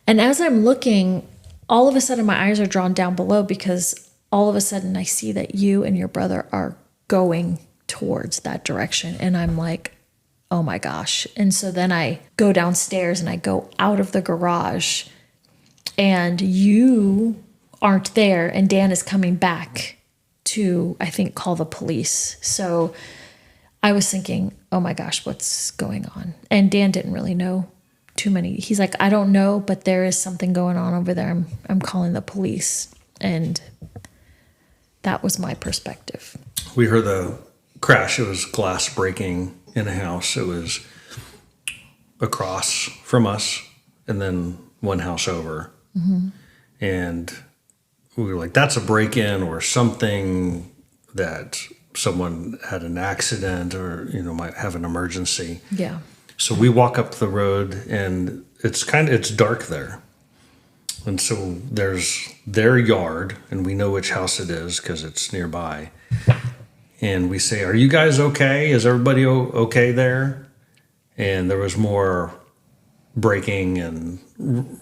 And as I'm looking, all of a sudden my eyes are drawn down below because all of a sudden I see that you and your brother are going towards that direction. And I'm like, oh my gosh. And so then I go downstairs and I go out of the garage, and you aren't there, and Dan is coming back to, I think, call the police. So I was thinking, oh my gosh, what's going on? And Dan didn't really know too many. He's like, I don't know, but there is something going on over there. I'm calling the police. And that was my perspective. We heard the crash. It was glass breaking in a house. It was across from us and then one house over. And we were like, that's a break-in or something that someone had an accident or, might have an emergency. Yeah. So we walk up the road and it's dark there. And so there's their yard and we know which house it is because it's nearby. And we say, are you guys okay? Is everybody okay there? And there was more breaking and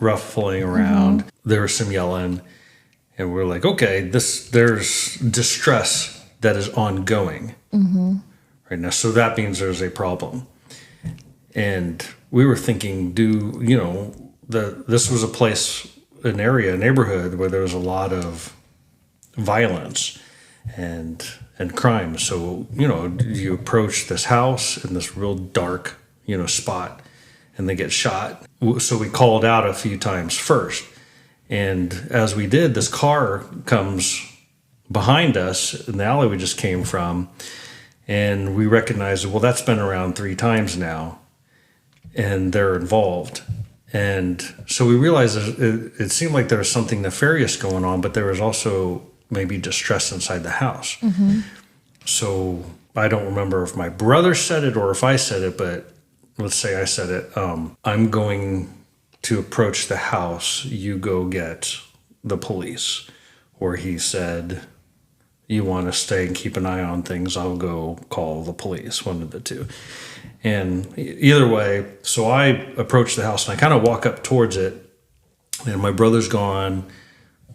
ruffling around. There was some yelling. And we're like, okay, there's distress that is ongoing right now. So that means there's a problem. And we were thinking, this was a place, a neighborhood where there was a lot of violence and crime. So, you approach this house in this real dark, spot and they get shot. So we called out a few times first. And as we did, this car comes behind us in the alley we just came from. And we recognized, well, that's been around 3 times now. And they're involved. And so we realized it seemed like there was something nefarious going on, but there was also maybe distress inside the house. So I don't remember if my brother said it or if I said it, but let's say I said it. I'm going to approach the house. You go get the police. Or he said, you want to stay and keep an eye on things, I'll go call the police, one of the two. And either way, so I approach the house and I kind of walk up towards it and my brother's gone,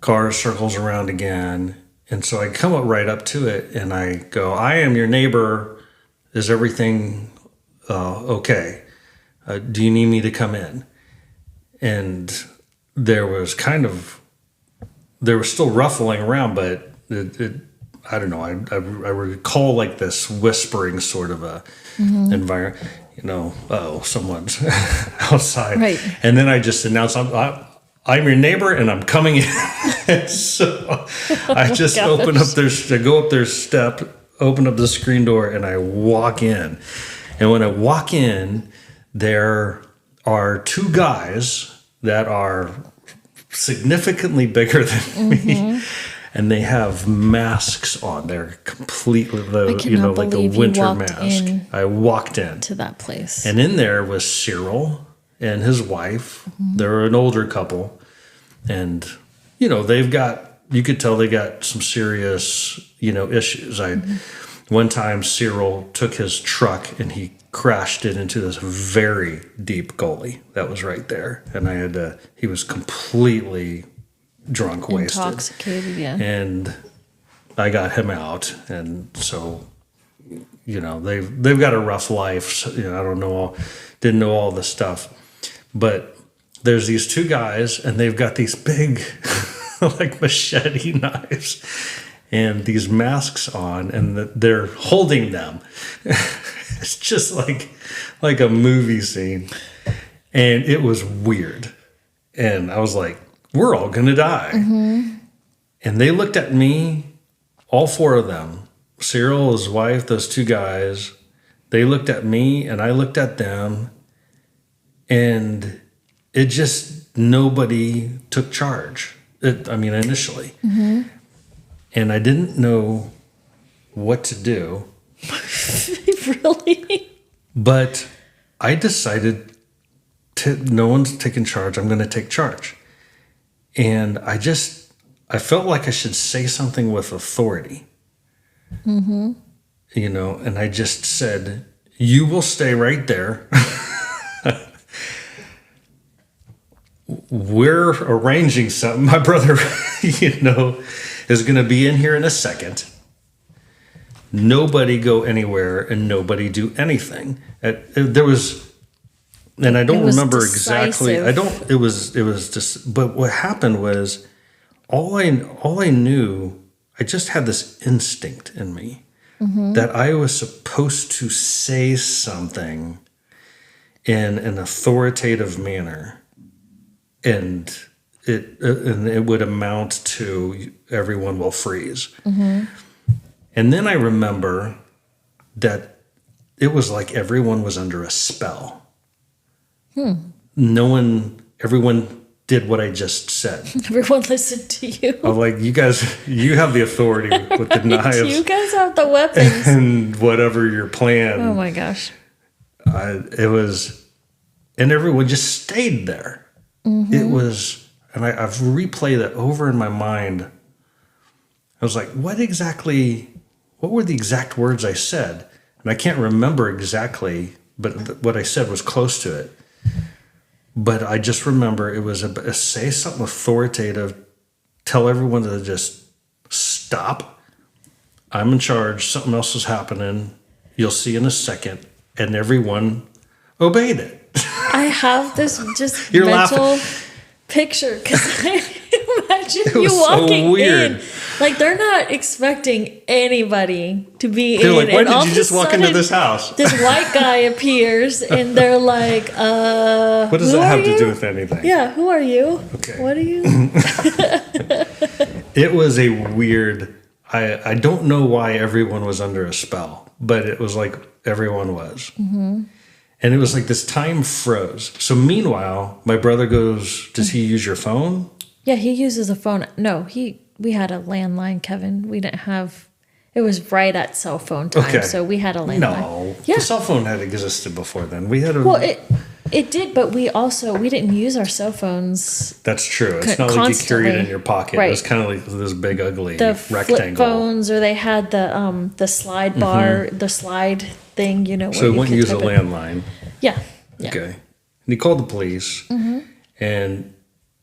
car circles around again. And so I come up right up to it and I go, I am your neighbor. Is everything okay? Do you need me to come in? And there was still ruffling around, but I don't know. I recall like this whispering sort of a environment, someone's outside. Right. And then I just announced, I'm your neighbor and I'm coming in. So I just open up I go up their step, open up the screen door and I walk in. And when I walk in, there are 2 guys that are significantly bigger than me. And they have masks on. They're completely, like a winter mask. I walked in to that place. And in there was Cyril and his wife. They're an older couple. And, you could tell they got some serious, issues. One time Cyril took his truck and he crashed it into this very deep gully that was right there. And he was completely drunk, wasted, intoxicated, yeah. And I got him out, and so they've got a rough life. So, didn't know all the stuff, but there's these 2 guys, and they've got these big, like machete knives, and these masks on, and they're holding them. It's just like a movie scene, and it was weird, and I was like, we're all going to die. And they looked at me, all 4 of them, Cyril, his wife, those 2 guys, they looked at me and I looked at them and it just, nobody took charge. Initially. And I didn't know what to do. Really? But I decided no one's taking charge. I'm going to take charge. And I felt like I should say something with authority, and I just said, you will stay right there. We're arranging something. My brother, is going to be in here in a second. Nobody go anywhere and nobody do anything. There was... And I don't remember exactly. It was just. But what happened was, all I knew. I just had this instinct in me that I was supposed to say something in an authoritative manner, and it would amount to everyone will freeze. And then I remember that it was like everyone was under a spell. Everyone did what I just said. Everyone listened to you. I'm like, you guys, you have the authority with the knives. You guys have the weapons. And whatever your plan. Oh my gosh. It was, and everyone just stayed there. It was, and I've replayed it over in my mind. I was like, what were the exact words I said? And I can't remember exactly, but what I said was close to it. But I just remember it was say something authoritative, tell everyone to just stop. I'm in charge. Something else is happening. You'll see in a second. And everyone obeyed it. I have this just You're mental laughing. picture because I imagine It you was so walking weird. in. Like they're not expecting anybody to be They're in. like, why and all did you of just a walk into sudden, this house? This white guy appears and they're like, What does who that have are to you? do with anything? Yeah, who are you? Okay. What are you? It was a weird, I don't know why everyone was under a spell, but it was like everyone was. And it was like this time froze. So meanwhile, my brother goes, does he use your phone? Yeah, he uses a phone. No, we had a landline, Kevin. We didn't have, it was right at cell phone time. Okay. So we had a landline. No. Yeah. The cell phone had existed before then. We had a... Well, it did, but we didn't use our cell phones. That's true. It's not like you carry it in your pocket. Right. It was kind of like this big ugly The rectangle. flip phones, or they had the slide bar, the slide thing, where So you he wouldn't could use a type it. landline. Yeah. Okay. And he called the police. And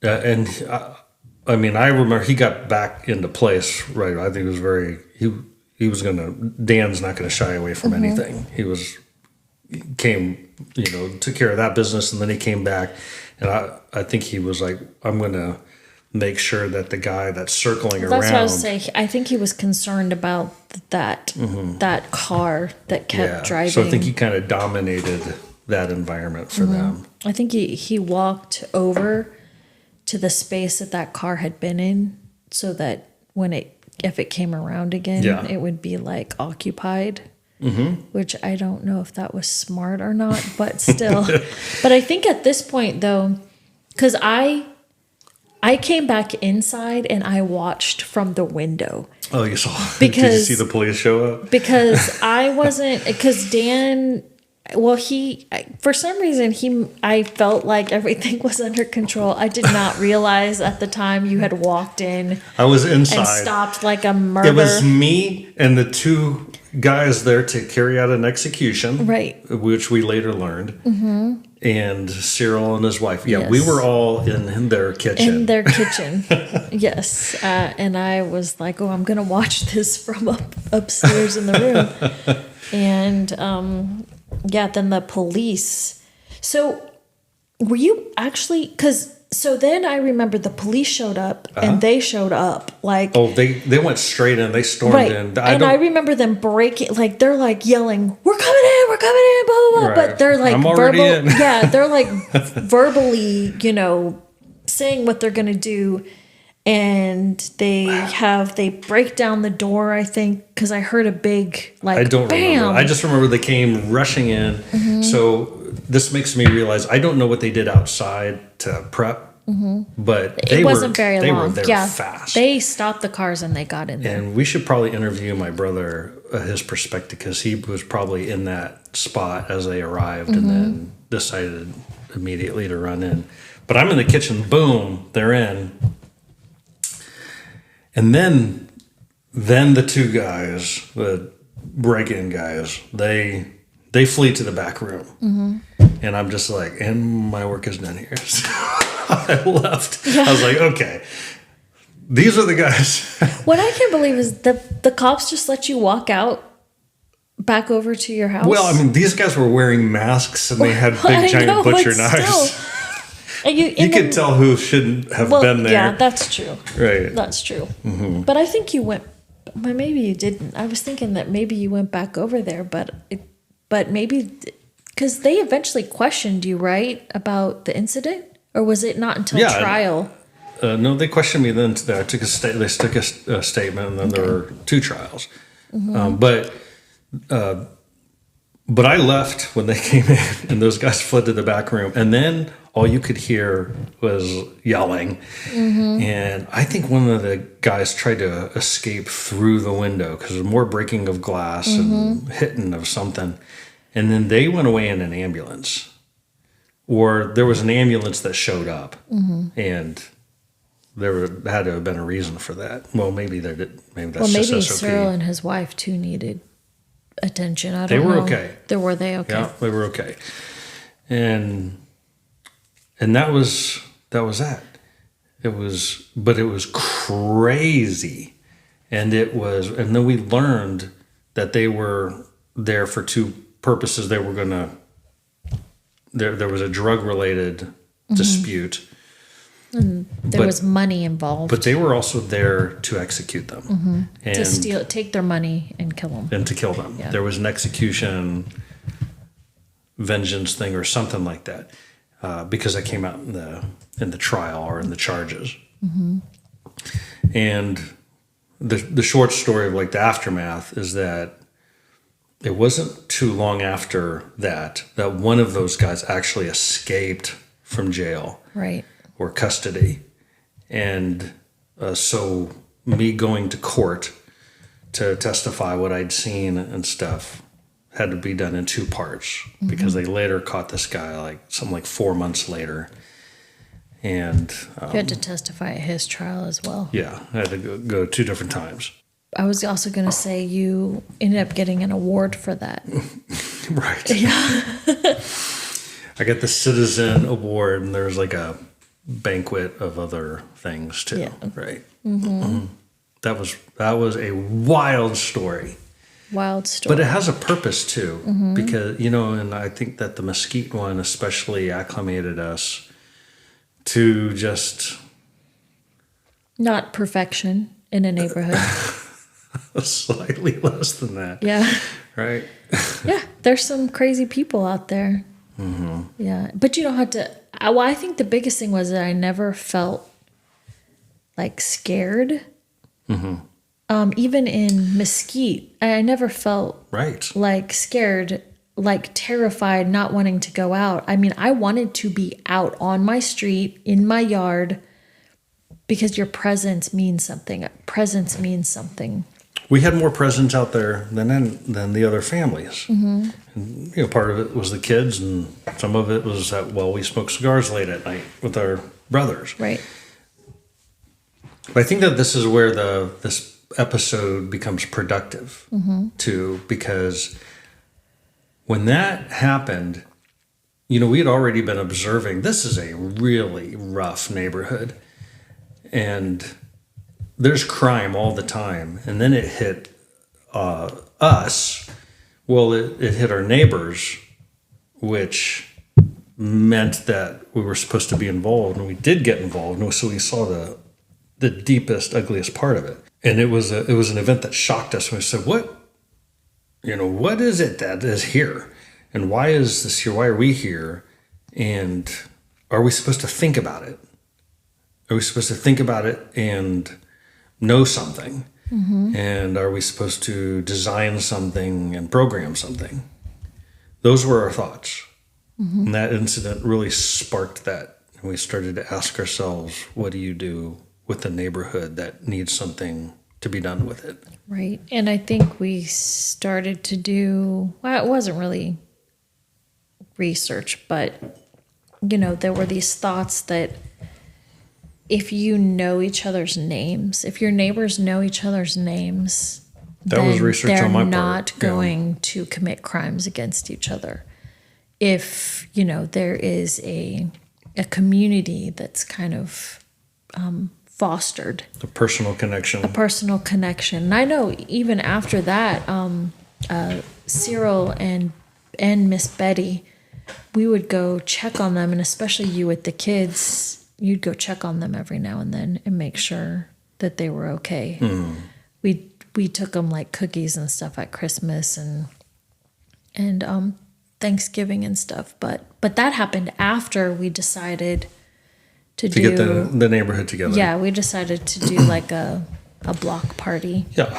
I mean, I remember he got back into place, right? I think it was he was going to, Dan's not going to shy away from anything. He came, took care of that business, and then he came back. And I think he was like, I'm going to make sure that the guy that's circling around. That's what I was saying. I think he was concerned about that car that kept driving. So I think he kind of dominated that environment for them. I think he walked over to the space that car had been in, so that if it came around again, it would be like occupied. Which I don't know if that was smart or not, but still. But I think at this point though, because I came back inside and I watched from the window. Oh, you saw? Because, did you see the police show up? Because because Dan, well, for some reason, I felt like everything was under control. I did not realize at the time you had walked in. I was inside. And stopped like a murder. It was me and the two guys there to carry out an execution. Right. Which we later learned. And Cyril and his wife. Yeah, Yes. we were all in their kitchen. In their kitchen. Yes. And I was like, I'm going to watch this from upstairs in the room. And, then the police. So were you actually, so then I remember the police showed up and they showed up like. Oh, they went straight in. They stormed in. I remember them breaking, like they're like yelling, we're coming in, blah, blah, blah. Right. But they're like I'm already in. Yeah, they're like verbally, saying what they're going to do. And they break down the door, I think, because I heard a big, like, I don't bam. remember. I just remember they came rushing in. So this makes me realize I don't know what they did outside to prep, but It wasn't very long. They were there yeah, fast. They stopped the cars and they got in there. And we should probably interview my brother, his perspective, because he was probably in that spot as they arrived and then decided immediately to run in. But I'm in the kitchen, boom, they're in. And then the two guys, the break-in guys, they flee to the back room. And I'm just like, and my work is done here. So I left. Yeah. I was like, okay, these are the guys. What I can't believe is the cops just let you walk out back over to your house. Well, I mean, these guys were wearing masks and they had big giant butcher knives. You could tell who shouldn't have been there. Yeah, that's true. Right. That's true. But I think you went. Well, maybe you didn't. I was thinking that maybe you went back over there, but maybe because they eventually questioned you, right, about the incident, or was it not until trial? No, they questioned me then. They took a statement, and then there were two trials. But But I left when they came in, and those guys fled to the back room. And then all you could hear was yelling. And I think one of the guys tried to escape through the window because there was more breaking of glass and hitting of something. And then they went away in an ambulance. Or there was an ambulance that showed up. And had to have been a reason for that. Well, maybe there did. Maybe that's just SOP. Cyril and his wife, too, needed attention. I don't know. They were okay. Were they okay? Yeah, they were okay. And that was that. It was crazy. And then we learned that they were there for two purposes. They were gonna there was a drug related dispute. And there was money involved. But they were also there to execute them. And to take their money and kill them. And to kill them. Yeah. There was an execution vengeance thing or something like that. Because that came out in the trial or in the charges. And the short story of like the aftermath is that it wasn't too long after that one of those guys actually escaped from jail. Right. Or custody. And so me going to court to testify what I'd seen and stuff had to be done in two parts because they later caught this guy like 4 months later. And you had to testify at his trial as well. Yeah, I had to go 2 different times. I was also going to say you ended up getting an award for that. Right. Yeah. I got the Citizen Award, and there's like a banquet of other things too. Yeah. Right. That was a wild story. Wild story. But it has a purpose too, because and I think that the mesquite one especially acclimated us to just not perfection in a neighborhood. Slightly less than that. Yeah. Right. Yeah, there's some crazy people out there. Yeah, but you don't have to. I think the biggest thing was that I never felt like scared. Even in Mesquite, I never felt like scared, like terrified, not wanting to go out. I mean, I wanted to be out on my street, in my yard, because your presence means something. Presence means something. We had more presence out there than the other families. And, part of it was the kids, and some of it was that, we smoked cigars late at night with our brothers. Right. But I think that this is where this episode becomes productive, too, because when that happened, we had already been observing this is a really rough neighborhood, and there's crime all the time. And then it hit us. Well, it hit our neighbors, which meant that we were supposed to be involved, and we did get involved. And so we saw the deepest, ugliest part of it. And it was an event that shocked us. We said, what is it that is here? And why is this here? Why are we here? And are we supposed to think about it? Are we supposed to think about it and know something? And are we supposed to design something and program something? Those were our thoughts. And that incident really sparked that. And we started to ask ourselves, what do you do with a neighborhood that needs something to be done with it? Right. And I think we started to do, it wasn't really research, but, there were these thoughts that if you know each other's names, if your neighbors know each other's names, that was research on my part. They're not going to commit crimes against each other. If, there is a community that's kind of fostered. A personal connection. And I know even after that, Cyril and Miss Betty, we would go check on them, and especially you with the kids, you'd go check on them every now and then and make sure that they were okay. We took them like cookies and stuff at Christmas and Thanksgiving and stuff, but that happened after we decided to get the neighborhood together. Yeah, we decided to do like a a block party. Yeah,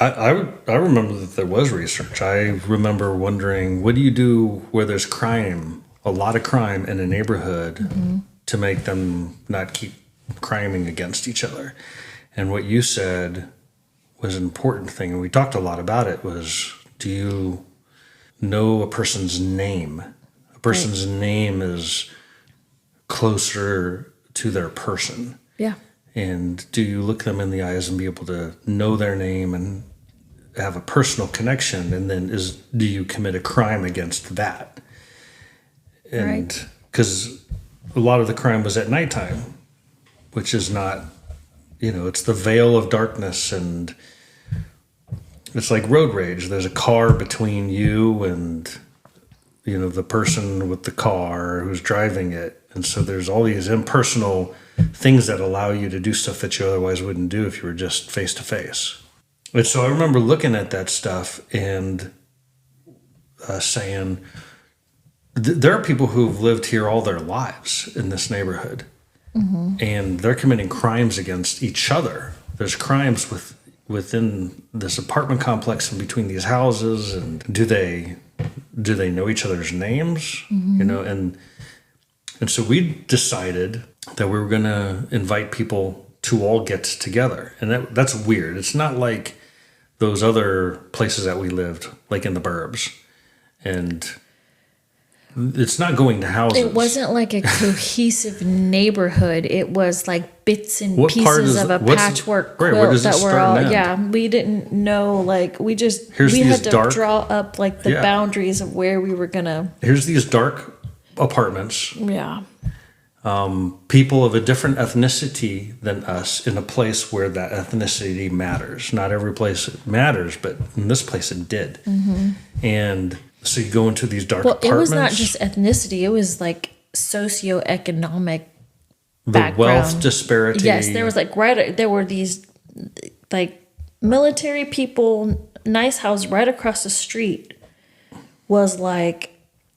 I remember that there was research. I remember wondering, what do you do where there's crime, a lot of crime in a neighborhood, to make them not keep criming against each other? And what you said was an important thing, and we talked a lot about it, was, do you know a person's name? A person's name is closer to their person. Yeah. And do you look them in the eyes and be able to know their name and have a personal connection? And then do you commit a crime against that? And because a lot of the crime was at nighttime, which is not, it's the veil of darkness, and it's like road rage. There's a car between you and, the person with the car who's driving it. And so there's all these impersonal things that allow you to do stuff that you otherwise wouldn't do if you were just face to face. And so I remember looking at that stuff and saying, there are people who've lived here all their lives in this neighborhood, and they're committing crimes against each other. There's crimes within this apartment complex and between these houses, and do they know each other's names? And so we decided that we were going to invite people to all get together. And that's weird. It's not like those other places that we lived, like in the burbs. And it's not going to houses. It wasn't like a cohesive neighborhood. It was like bits and pieces of a patchwork quilt that were all, we didn't know, like, we had to draw up like the boundaries of where we were going to. Here's these dark apartments. Yeah. People of a different ethnicity than us in a place where that ethnicity matters. Not every place it matters, but in this place it did. And so you go into these dark apartments. It was not just ethnicity. It was like socioeconomic background. Wealth disparity. Yes, there was there were these like military people, nice house right across the street was like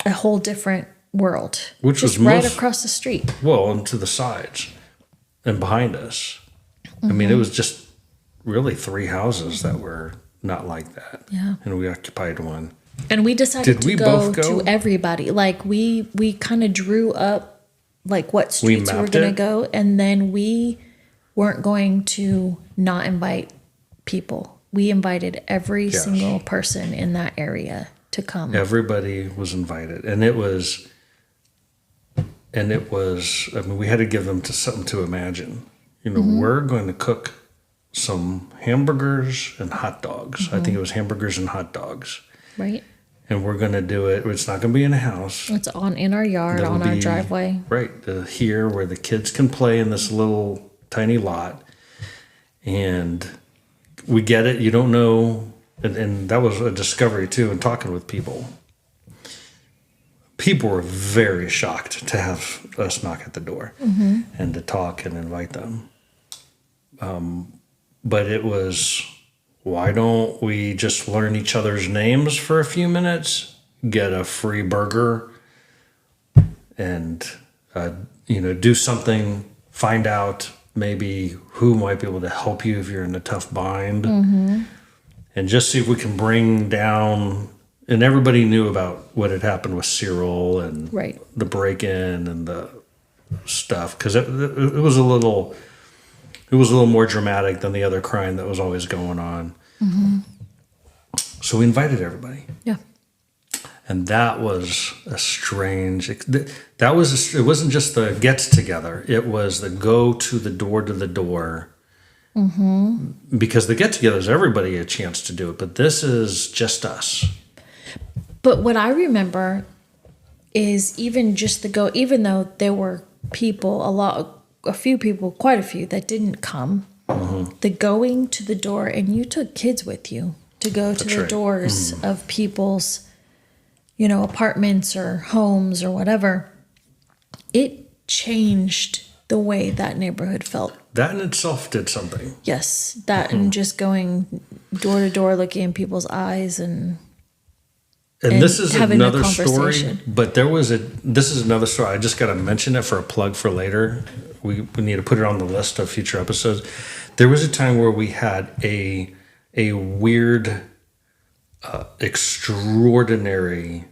a whole different world, which just was right across the street. Well, and to the sides and behind us. I mean, it was just really 3 houses that were not like that. Yeah, and we occupied one. And we decided to go to everybody. Like we kind of drew up like what streets we were going to go, and then we weren't going to not invite people. We invited every single person in that area to come. Everybody was invited, and it was. I mean, we had to give them something to imagine. We're going to cook some hamburgers and hot dogs. I think it was hamburgers and hot dogs. Right. And we're going to do it. It's not going to be in a house. It's in our yard, on our driveway. Right. Here where the kids can play in this little tiny lot. And we get it. You don't know. And that was a discovery, too, in talking with people. People were very shocked to have us knock at the door and to talk and invite them. But it was, why don't we just learn each other's names for a few minutes, get a free burger, and do something, find out maybe who might be able to help you if you're in a tough bind, and just see if we can bring down. And everybody knew about what had happened with Cyril and the break-in and the stuff, because it was a little more dramatic than the other crime that was always going on. So we invited everybody. Yeah. And that was a strange. It wasn't just the get together. It was the go to the door. Because the get together is everybody a chance to do it, but this is just us. But what I remember is even just even though there were people, quite a few that didn't come, the going to the door, and you took kids with you to go to the doors of people's, apartments or homes or whatever. It changed the way that neighborhood felt. That in itself did something. Yes, that and just going door to door, looking in people's eyes and this is another story, but this is another story. I just got to mention it for a plug for later, we need to put it on the list of future episodes. There was a time where we had a weird, extraordinary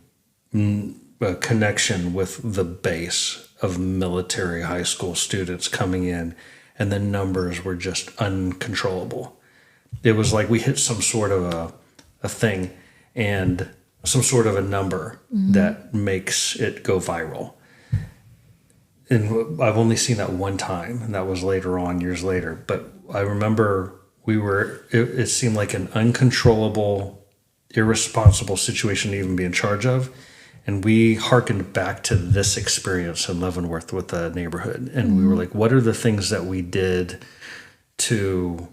connection with the base of military high school students coming in, and the numbers were just uncontrollable. It was like we hit some sort of a thing and some sort of a number that makes it go viral. And I've only seen that one time, and that was later on, years later. But I remember it seemed like an uncontrollable, irresponsible situation to even be in charge of. And we hearkened back to this experience in Leavenworth with the neighborhood. And we were like, what are the things that we did to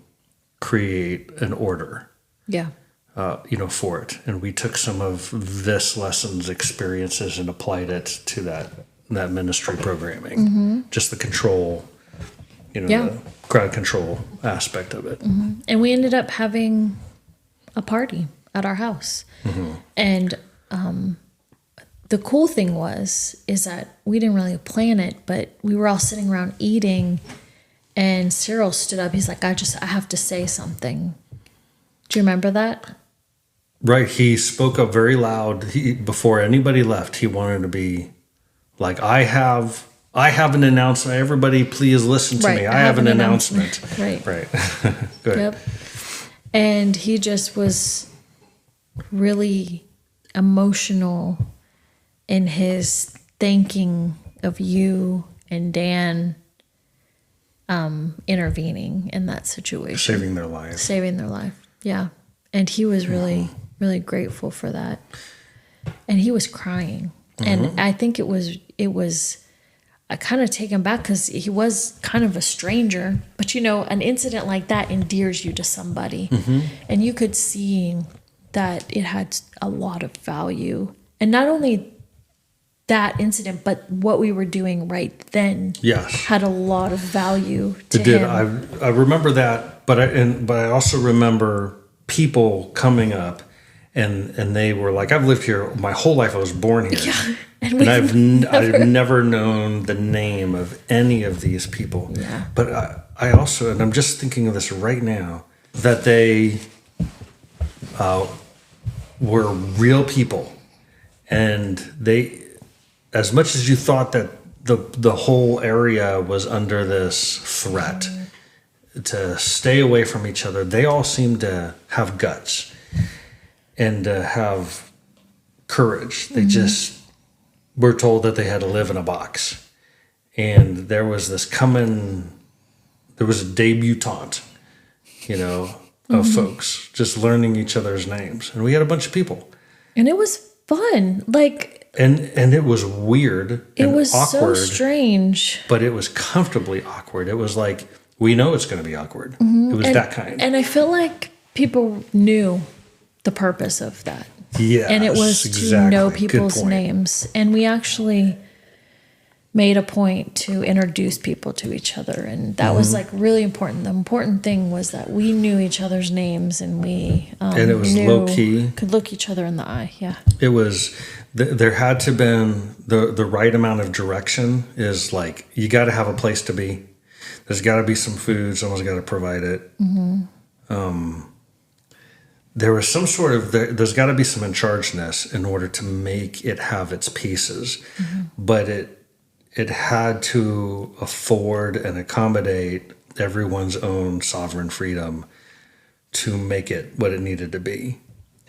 create an order? Yeah. For it. And we took some of this lessons, experiences, and applied it to that ministry programming. Just the control, the crowd control aspect of it. And we ended up having a party at our house. And the cool thing is that we didn't really plan it, but we were all sitting around eating, and Cyril stood up. He's like, I have to say something. Do you remember that? Right. He spoke up very loud. Before anybody left, he wanted to be like, I have an announcement. Everybody, please listen to me. I have an announcement. Right. Good. Yep. And he just was really emotional in his thanking of you and Dan intervening in that situation. Saving their life. Yeah. And he was really, really grateful for that. And he was crying. And I think it was kind of taken back because he was kind of a stranger. But, an incident like that endears you to somebody. And you could see that it had a lot of value. And not only that incident, but what we were doing right then had a lot of value to him. It did. I remember that, but I also remember people coming up and they were like, I've lived here my whole life. I was born here. Yeah. And I've never known the name of any of these people. Yeah. But I also, and I'm just thinking of this right now, that they were real people. And they, as much as you thought that the whole area was under this threat to stay away from each other, they all seemed to have guts and to have courage. They just were told that they had to live in a box. And there was a debutante, of folks just learning each other's names. And we had a bunch of people. And it was fun. And it was weird. It was awkward, so strange. But it was comfortably awkward. It was like, we know it's going to be awkward. It was that kind. And I feel like people knew the purpose of that. Yes, and it was to know people's names. And we actually made a point to introduce people to each other. And that was really important. The important thing was that we knew each other's names, and we and it was low key. Could look each other in the eye. Yeah. It was, there had to have been the right amount of direction. Is like, you got to have a place to be. There's got to be some food. Someone's got to provide it. There was some sort of, there's got to be some in chargeness in order to make it have its pieces. But it had to afford and accommodate everyone's own sovereign freedom to make it what it needed to be.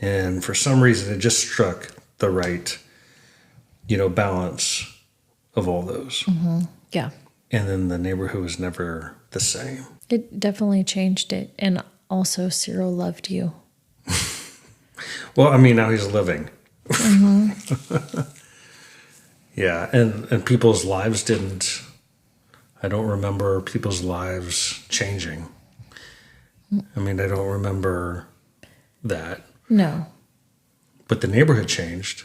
And for some reason, it just struck the right, balance of all those. Yeah. And then the neighborhood was never the same. It definitely changed it. And also, Cyril loved you. Well, now he's living. Yeah, and people's lives didn't. I don't remember people's lives changing. I don't remember that. No. But the neighborhood changed.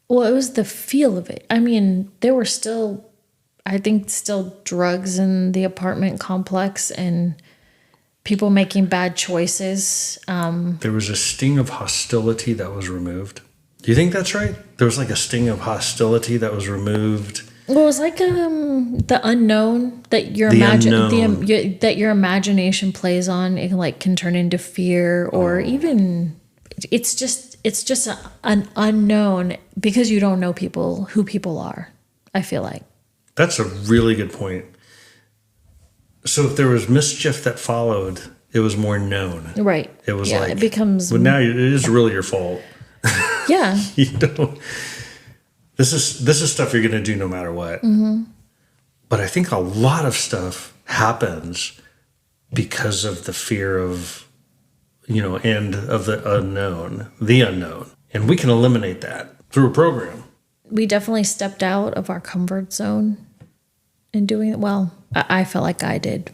Well, it was the feel of it. There were still drugs in the apartment complex and people making bad choices. There was a sting of hostility that was removed. Do you think that's right? There was like a sting of hostility that was removed. Well, it was like the unknown that your that your imagination plays on. It can turn into fear, or even it's just an unknown because you don't know who people are. I feel like that's a really good point. So if there was mischief that followed, it was more known, right? It was like it becomes. But now it is really your fault. Yeah, you don't. This is stuff you're going to do no matter what. Mm-hmm. But I think a lot of stuff happens because of the fear of, and of the unknown. And we can eliminate that through a program. We definitely stepped out of our comfort zone in doing it. Well, I felt like I did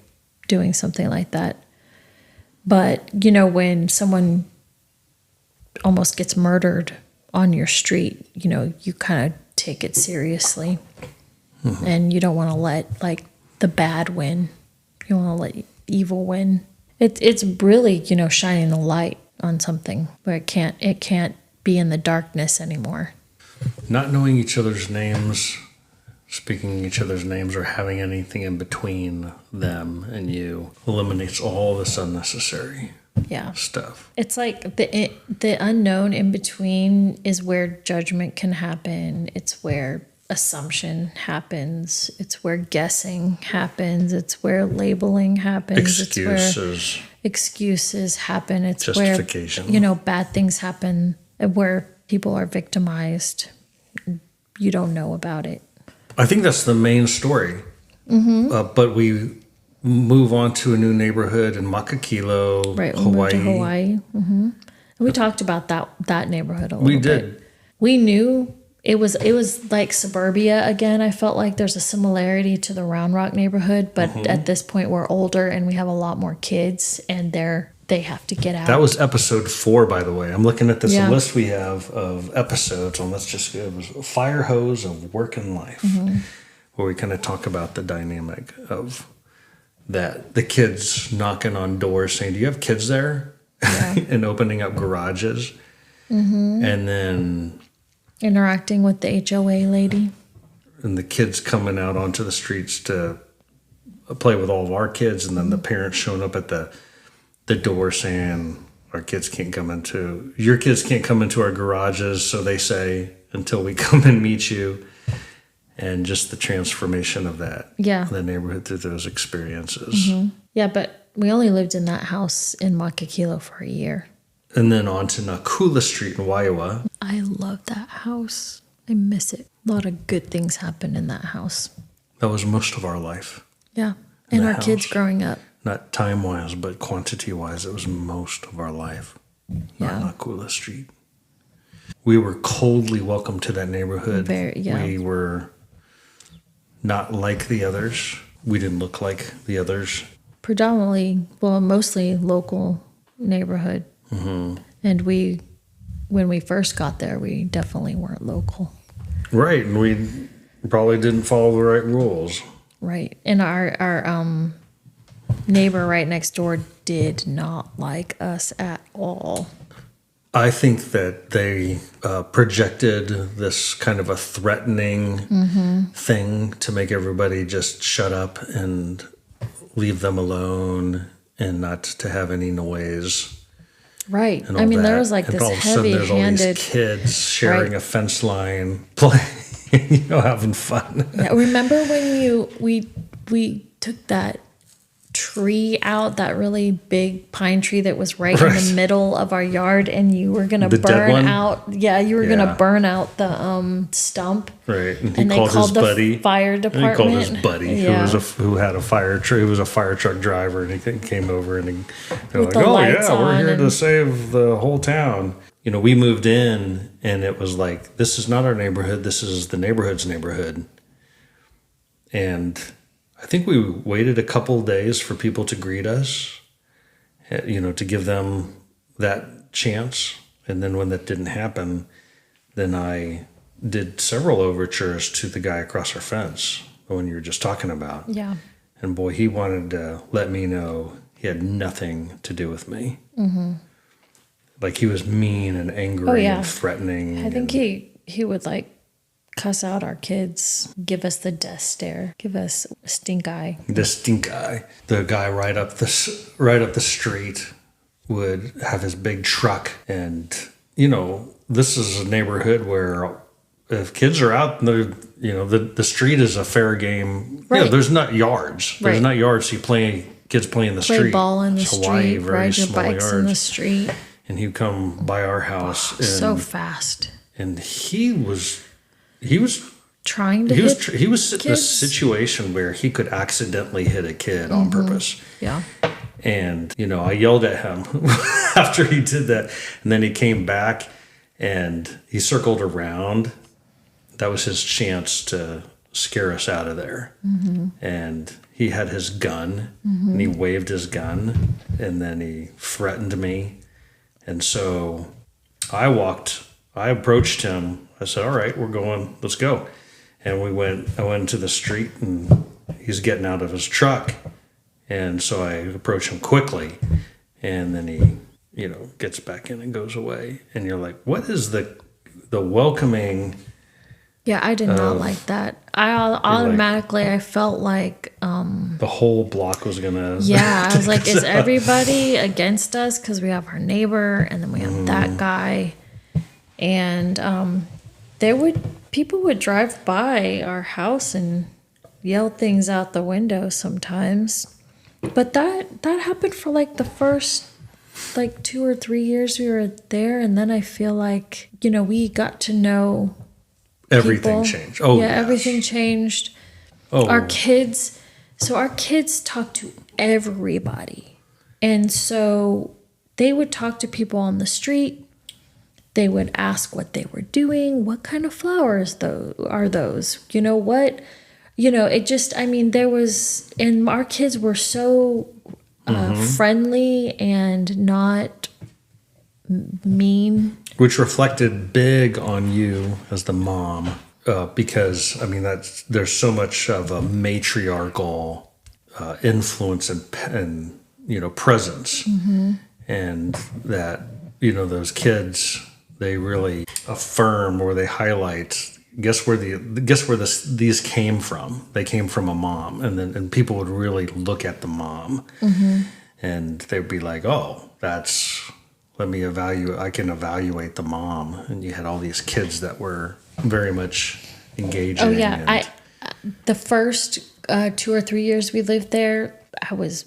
doing something like that. But, when someone almost gets murdered on your street, you kind of take it seriously. Mm-hmm. And you don't want to let the bad win. You want to let evil win. It's really, shining the light on something where it can't be in the darkness anymore. Not knowing each other's names, speaking each other's names, or having anything in between them and you eliminates all this unnecessary stuff. It's like the unknown in between is where judgment can happen. It's where assumption happens. It's where guessing happens. It's where labeling happens. It's where excuses happen. It's justification. Where bad things happen, where people are victimized. You don't know about it. I think that's the main story. Mm-hmm. But we move on to a new neighborhood in Makakilo, right, Hawaii. We moved to Hawaii. Mm-hmm. And we talked about that neighborhood a little bit. We did. We knew it was like suburbia again. I felt like there's a similarity to the Round Rock neighborhood, but at this point we're older and we have a lot more kids, and they have to get out. That was episode 4, by the way. I'm looking at this list we have of episodes, and it was Fire Hose of Work and Life, where we kind of talk about the dynamic of that, the kids knocking on doors saying, "Do you have kids there?" and opening up garages, and then interacting with the HOA lady, and the kids coming out onto the streets to play with all of our kids, and then the parents showing up at the door saying, your kids can't come into our garages, so they say, until we come and meet you. And just the transformation of that. Yeah. The neighborhood through those experiences. Mm-hmm. Yeah, but we only lived in that house in Makakilo for a year. And then on to Nakula Street in Waiwa. I love that house. I miss it. A lot of good things happened in that house. That was most of our life. Yeah. And our kids growing up. Not time-wise, but quantity-wise, it was most of our life. Yeah. Not Nakula Street. We were coldly welcomed to that neighborhood. We were not like the others. We didn't look like the others. Mostly local neighborhood. Mm-hmm. And when we first got there, we definitely weren't local. Right, and we probably didn't follow the right rules. Right, and our neighbor right next door did not like us at all. I think that they projected this kind of a threatening thing to make everybody just shut up and leave them alone and not to have any noise. Right. I mean, there was like this heavy-handed... There's all these kids sharing a fence line, playing, having fun. Yeah, remember when we took that tree out, that really big pine tree that was right in the middle of our yard, and you were gonna burn out the stump, right? And they called the fire department. And he called his buddy who had a fire truck. He was a fire truck driver, and he came over and they're like, "Oh yeah, we're here to save the whole town." We moved in, and it was like, this is not our neighborhood. This is the neighborhood's neighborhood, and I think we waited a couple days for people to greet us, to give them that chance. And then when that didn't happen, then I did several overtures to the guy across our fence, the one you were just talking about. Yeah. And boy, he wanted to let me know he had nothing to do with me. Mm-hmm. Like he was mean and angry and threatening. I think he would cuss out our kids, give us the death stare, give us stink eye. The stink eye. The guy right up the street would have his big truck, and this is a neighborhood where if kids are out, the street is a fair game. Right. There's not yards. There's not yards. So kids play in the street. Play ball in the Hawaii, street, ride your bikes yards. in the street. And he'd come by our house. So fast. And he was trying to hit he was in a kids. situation where he could accidentally hit a kid on purpose. Yeah. And, I yelled at him after he did that. And then he came back and he circled around. That was his chance to scare us out of there. Mm-hmm. And he had his gun and he waved his gun and then he threatened me. And so I approached him. I said, all right, we're going, let's go. And I went to the street and he's getting out of his truck. And so I approach him quickly and then he, gets back in and goes away. And you're like, what is the welcoming? Yeah, I did not like that. I felt like the whole block was gonna. Yeah, I was like, is everybody against us because we have our neighbor and then we have that guy, and people would drive by our house and yell things out the window sometimes, but that happened for like the first 2 or 3 years we were there, and then I feel like we got to know. Everything changed. Oh, yeah, everything changed. Oh, our kids talk to everybody. And so they would talk to people on the street. They would ask what they were doing. What kind of flowers are those? There was, and our kids were so friendly and not mean. Which reflected big on you as the mom, because there's so much of a matriarchal influence and presence, and that those kids, they really affirm or they highlight. Guess where these came from? They came from a mom, and people would really look at the mom, and they'd be like, oh, that's. Let me evaluate. I can evaluate the mom, and you had all these kids that were very much engaging. Oh yeah, the first 2 or 3 years we lived there, I was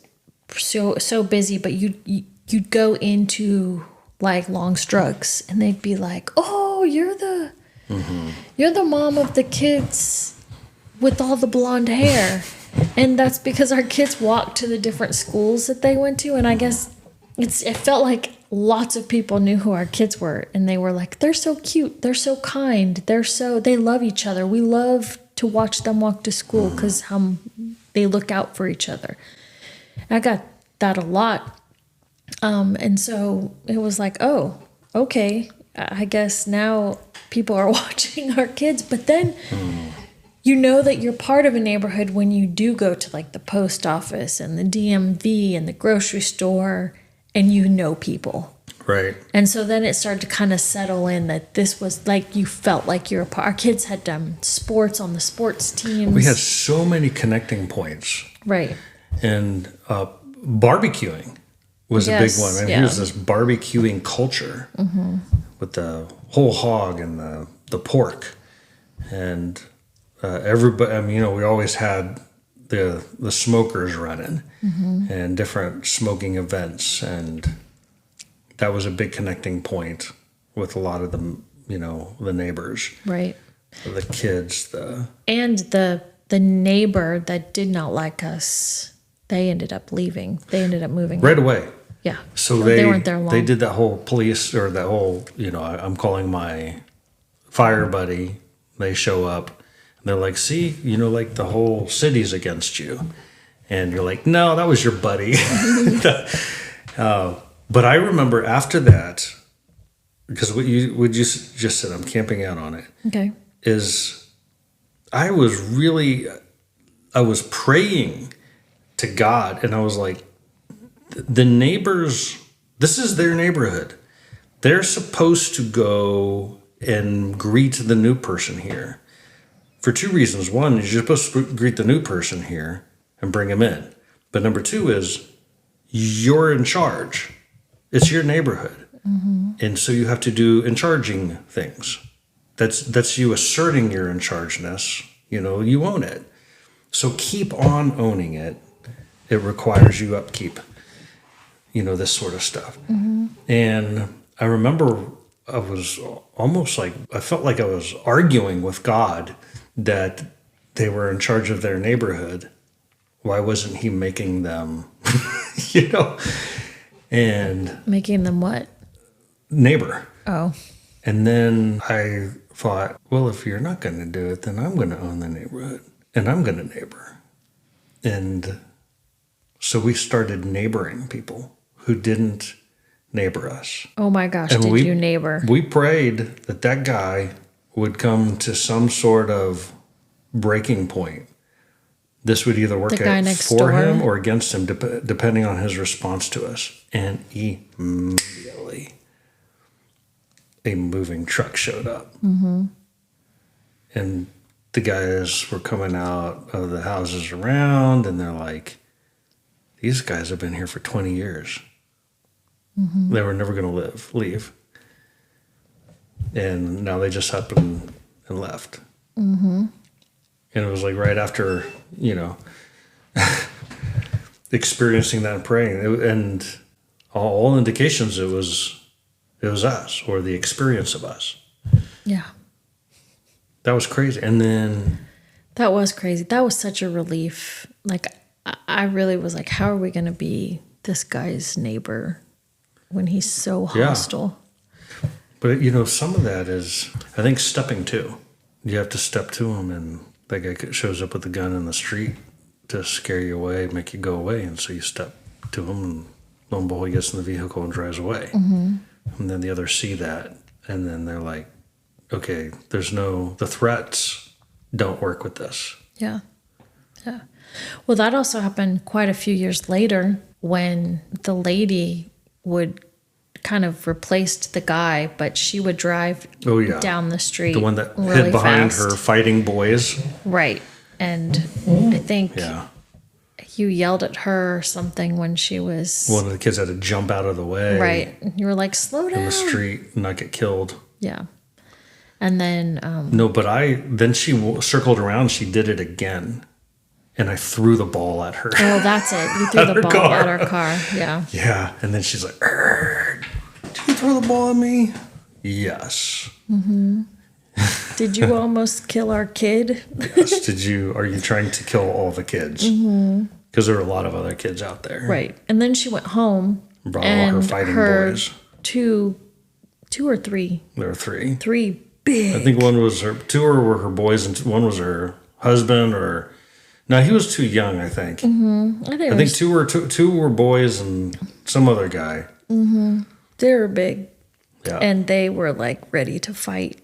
so busy. But you'd go into like long strugs, and they'd be like, "Oh, you're the mom of the kids with all the blonde hair," and that's because our kids walked to the different schools that they went to, and I guess it felt like. Lots of people knew who our kids were, and they were like, they're so cute, they're so kind, they love each other. We love to watch them walk to school because they look out for each other. I got that a lot. And so it was like, oh, okay, I guess now people are watching our kids. But then that you're part of a neighborhood when you do go to like the post office and the DMV and the grocery store. And people. Right. And so then it started to kind of settle in that this was like you felt like you're a part. Our kids had done sports on the sports teams. We had so many connecting points. Right. And barbecuing was a big one. And here's this barbecuing culture with the whole hog and the pork. And everybody, we always had the smokers running and different smoking events, and that was a big connecting point with a lot of the neighbors, right? The kids, and the neighbor that did not like us. They ended up leaving. They ended up moving right away. Yeah. So they weren't there long. They did that whole police or that whole I'm calling my fire buddy. They show up. They're like, see, like the whole city's against you. And you're like, no, that was your buddy. But I remember after that, because what you just said, I'm camping out on it. Okay. Is I was praying to God, and I was like, the neighbors, this is their neighborhood. They're supposed to go and greet the new person here. for two reasons. One is you're supposed to greet the new person here and bring him in. But number two is you're in charge. It's your neighborhood. And so you have to do in charging things. That's you asserting your in chargeness. You own it. So keep on owning it. It requires you upkeep. This sort of stuff. And I remember I was almost like, I felt like I was arguing with God that they were in charge of their neighborhood. Why wasn't he making them, and making them what? Neighbor. Oh. And then I thought, well, if you're not going to do it, then I'm going to own the neighborhood and I'm going to neighbor. And so we started neighboring people who didn't neighbor us. Oh my gosh, and did you neighbor? We prayed that guy would come to some sort of breaking point. This would either work out for him or against him, depending on his response to us. And immediately, a moving truck showed up. And the guys were coming out of the houses around, and they're like, these guys have been here for 20 years. They were never going to leave. And now they just up and left. And it was like right after, experiencing that and praying. And all indications it was us, or the experience of us. Yeah. That was crazy. And then... That was crazy. That was such a relief. Like, I really was like, how are we going to be this guy's neighbor when he's so hostile? Yeah. But, some of that is, I think, stepping to. You have to step to him, and that guy shows up with a gun in the street to scare you away, make you go away. And so you step to him, and lo and behold, he gets in the vehicle and drives away. And then the others see that, and then they're like, okay, the threats don't work with this. Yeah. Yeah. Well, that also happened quite a few years later when the lady would kind of replaced the guy, but she would drive down the street. The one that really hid behind fast. her fighting boys. Right. And I think you yelled at her or something when she was... One of the kids had to jump out of the way. Right. And you were like, slow down. In the street and not get killed. Yeah. And then... No, but then she circled around. She did it again. And I threw the ball at her. Oh, that's it. You threw the ball at our car. Yeah. Yeah. And then she's like, did you throw the ball at me? Yes. Did you almost kill our kid? Yes. Are you trying to kill all the kids? Because there are a lot of other kids out there. Right. And then she went home. Brought all her fighting boys. Two or three. There were three. Three big. I think two were her boys, and one was her husband, or... No, he was too young, I think. I think two were boys and some other guy. They were big. Yeah. And they were like ready to fight.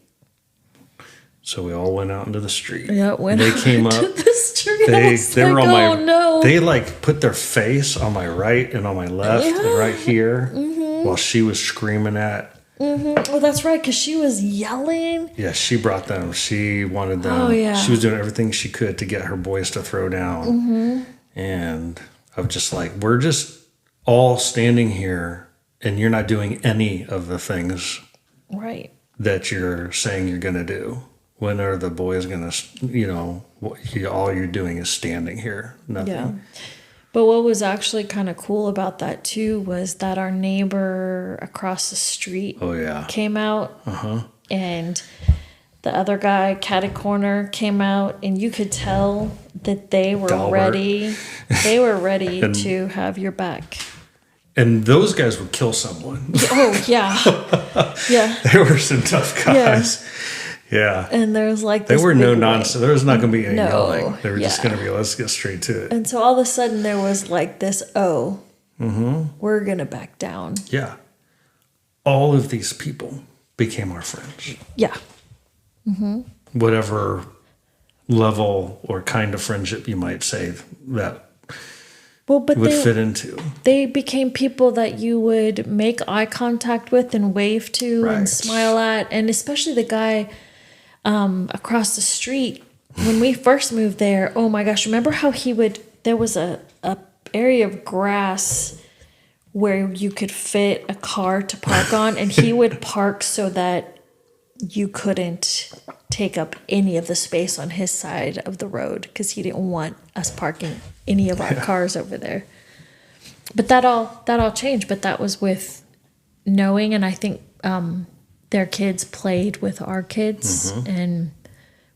So we all went out into the street. Yeah, they came up to the street. They were on my no. They like put their face on my right and on my left and right here while she was screaming at. Oh, that's right, because she was yelling. Yeah, she brought them. She wanted them. Oh, yeah. She was doing everything she could to get her boys to throw down. And I was just like, we're just all standing here, and you're not doing any of the things that you're saying you're going to do. When are the boys going to, all you're doing is standing here. Nothing. Yeah. But what was actually kind of cool about that, too, was that our neighbor across the street came out. And the other guy, catty corner, came out. And you could tell that they were ready. They were ready to have your back. And those guys would kill someone. Oh, yeah. Yeah. They were some tough guys. Yeah. And there's like this. There were no nonsense. There was not going to be any yelling. They were just going to be, let's get straight to it. And so all of a sudden there was like this, we're going to back down. Yeah. All of these people became our friends. Yeah. Whatever level or kind of friendship you might say that would fit into. They became people that you would make eye contact with and wave to and smile at. And especially the guy across the street, when we first moved there, oh my gosh, remember how there was a area of grass where you could fit a car to park on, and he would park so that you couldn't take up any of the space on his side of the road because he didn't want us parking any of our cars over there. But that all changed. But that was with knowing, and I think their kids played with our kids and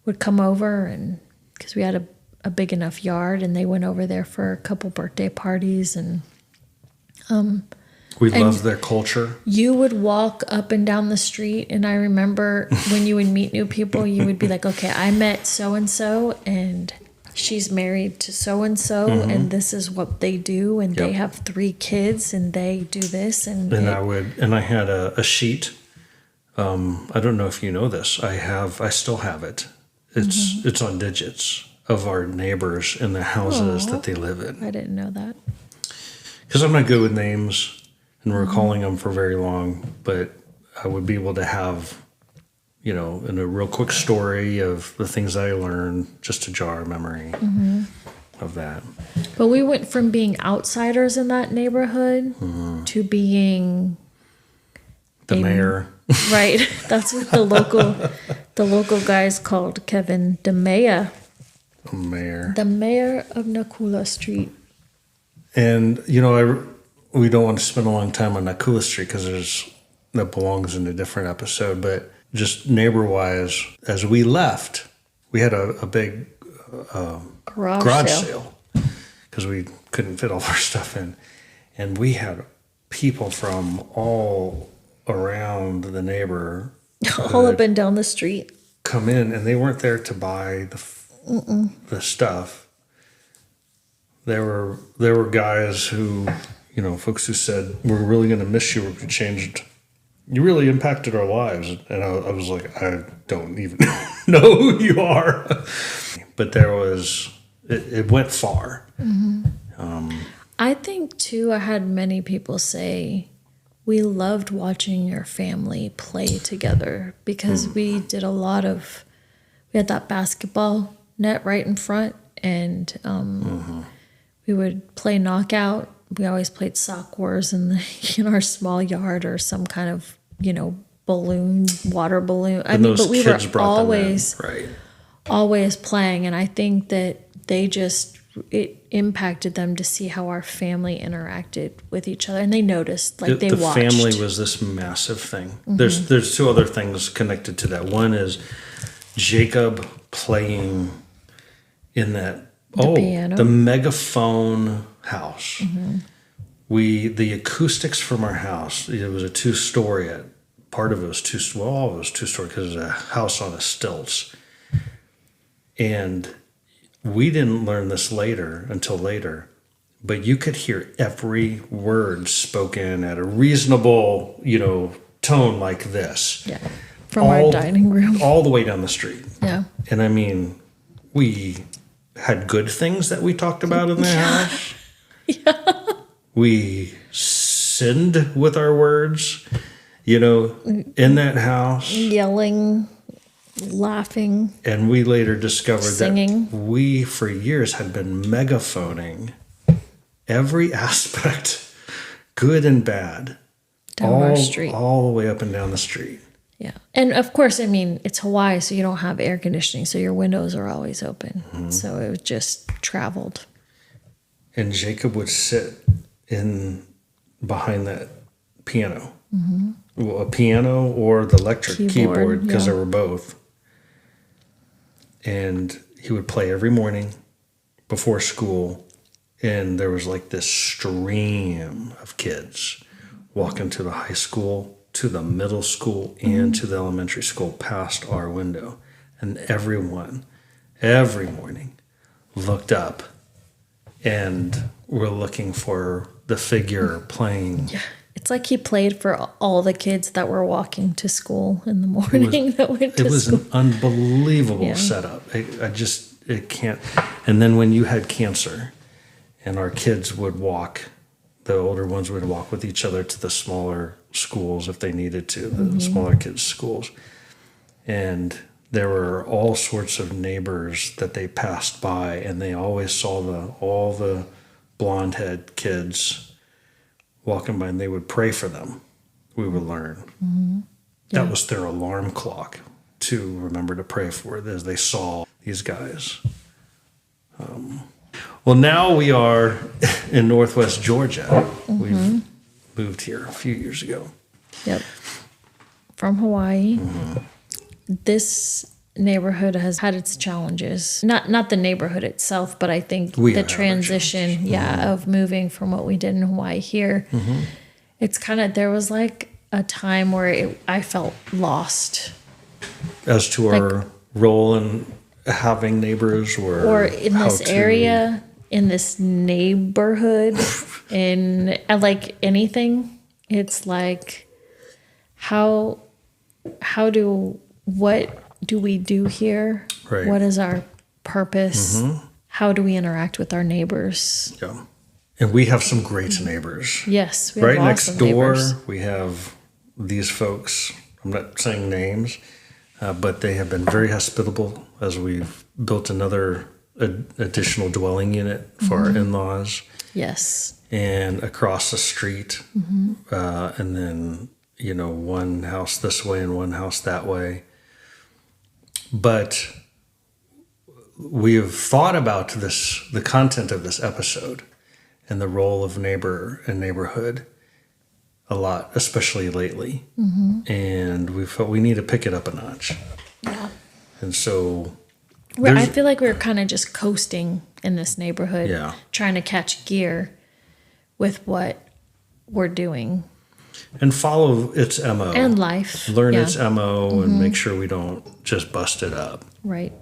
would come over, and because we had a big enough yard, and they went over there for a couple birthday parties, and we loved their culture. You would walk up and down the street, and I remember when you would meet new people, you would be like, okay, I met so-and-so, and she's married to so-and-so, and this is what they do, and they have 3 kids, and they do this. And I had a sheet. I don't know if you know this. I still have it. It's on digits of our neighbors and the houses that they live in. I didn't know that. Because I'm not good with names and recalling them for very long, but I would be able to have, in a real quick story of the things I learned just to jar a memory of that. But we went from being outsiders in that neighborhood to being the mayor. Right. That's what the local guys called Kevin the mayor. The mayor. The mayor of Nakula Street. And, we don't want to spend a long time on Nakula Street because that belongs in a different episode. But just neighbor-wise, as we left, we had a big garage sale because we couldn't fit all of our stuff in. And we had people from all around the neighbor. All up and down the street. Come in, and they weren't there to buy the stuff. There were guys who, folks who said, we're really going to miss you. You really impacted our lives. And I was like, I don't even know who you are. But it went far. I think, too, I had many people say, we loved watching your family play together because we had that basketball net right in front, and we would play knockout. We always played sock wars in our small yard or some kind of, water balloon. But we were always playing. And I think that it impacted them to see how our family interacted with each other. And they noticed, they watched. The family was this massive thing. There's 2 other things connected to that. One is Jacob playing in piano. The megaphone house. The acoustics from our house, it was a 2-story. Part of it was all of it was 2-story because it was a house on stilts. And we didn't learn this until later, but you could hear every word spoken at a reasonable, tone like this. Yeah. From our dining room. All the way down the street. Yeah. And we had good things that we talked about in the house. Yeah. We sinned with our words, in that house. Yelling, laughing. And we later discovered singing. That we, for years, had been megaphoning every aspect, good and bad, down our street. All the way up and down the street. Yeah. And of course, it's Hawaii, so you don't have air conditioning, so your windows are always open. So it just traveled. And Jacob would sit behind that piano. Well, a piano or the electric keyboard, because there were both. And he would play every morning before school. And there was this stream of kids walking to the high school, to the middle school, and to the elementary school past our window. And everyone, every morning, looked up and were looking for the figure playing. Yeah. It's like he played for all the kids that were walking to school in the morning. It was an unbelievable setup. It can't. And then when you had cancer and our kids would walk, the older ones would walk with each other to the smaller schools if they needed to, the smaller kids' schools. And there were all sorts of neighbors that they passed by, and they always saw all the blonde head kids walking by, and they would pray for them. We would learn. Mm-hmm. Yeah. That was their alarm clock to remember to pray for it as they saw these guys. Well, now we are in Northwest Georgia. Mm-hmm. We've moved here a few years ago. Yep. From Hawaii. Mm-hmm. This neighborhood has had its challenges. Not the neighborhood itself, but I think the transition, of moving from what we did in Hawaii here. Mm-hmm. It's kind of, there was like a time where I felt lost. As to our role in having neighbors or in this area, in this neighborhood, in like anything, it's like, what do we do here? Right. What is our purpose? Mm-hmm. How do we interact with our neighbors? Yeah. And we have some great neighbors. Yes. We have right next door, we have these folks. I'm not saying names, but they have been very hospitable as we've built another additional dwelling unit for our in-laws. Yes. And across the street. Mm-hmm. And then, one house this way and one house that way. But we have thought about the content of this episode and the role of neighbor and neighborhood a lot, especially lately. Mm-hmm. And we felt we need to pick it up a notch. Yeah. And so I feel like we're kind of just coasting in this neighborhood, trying to catch gear with what we're doing. And follow its MO. And life. Learn its MO and make sure we don't just bust it up. Right.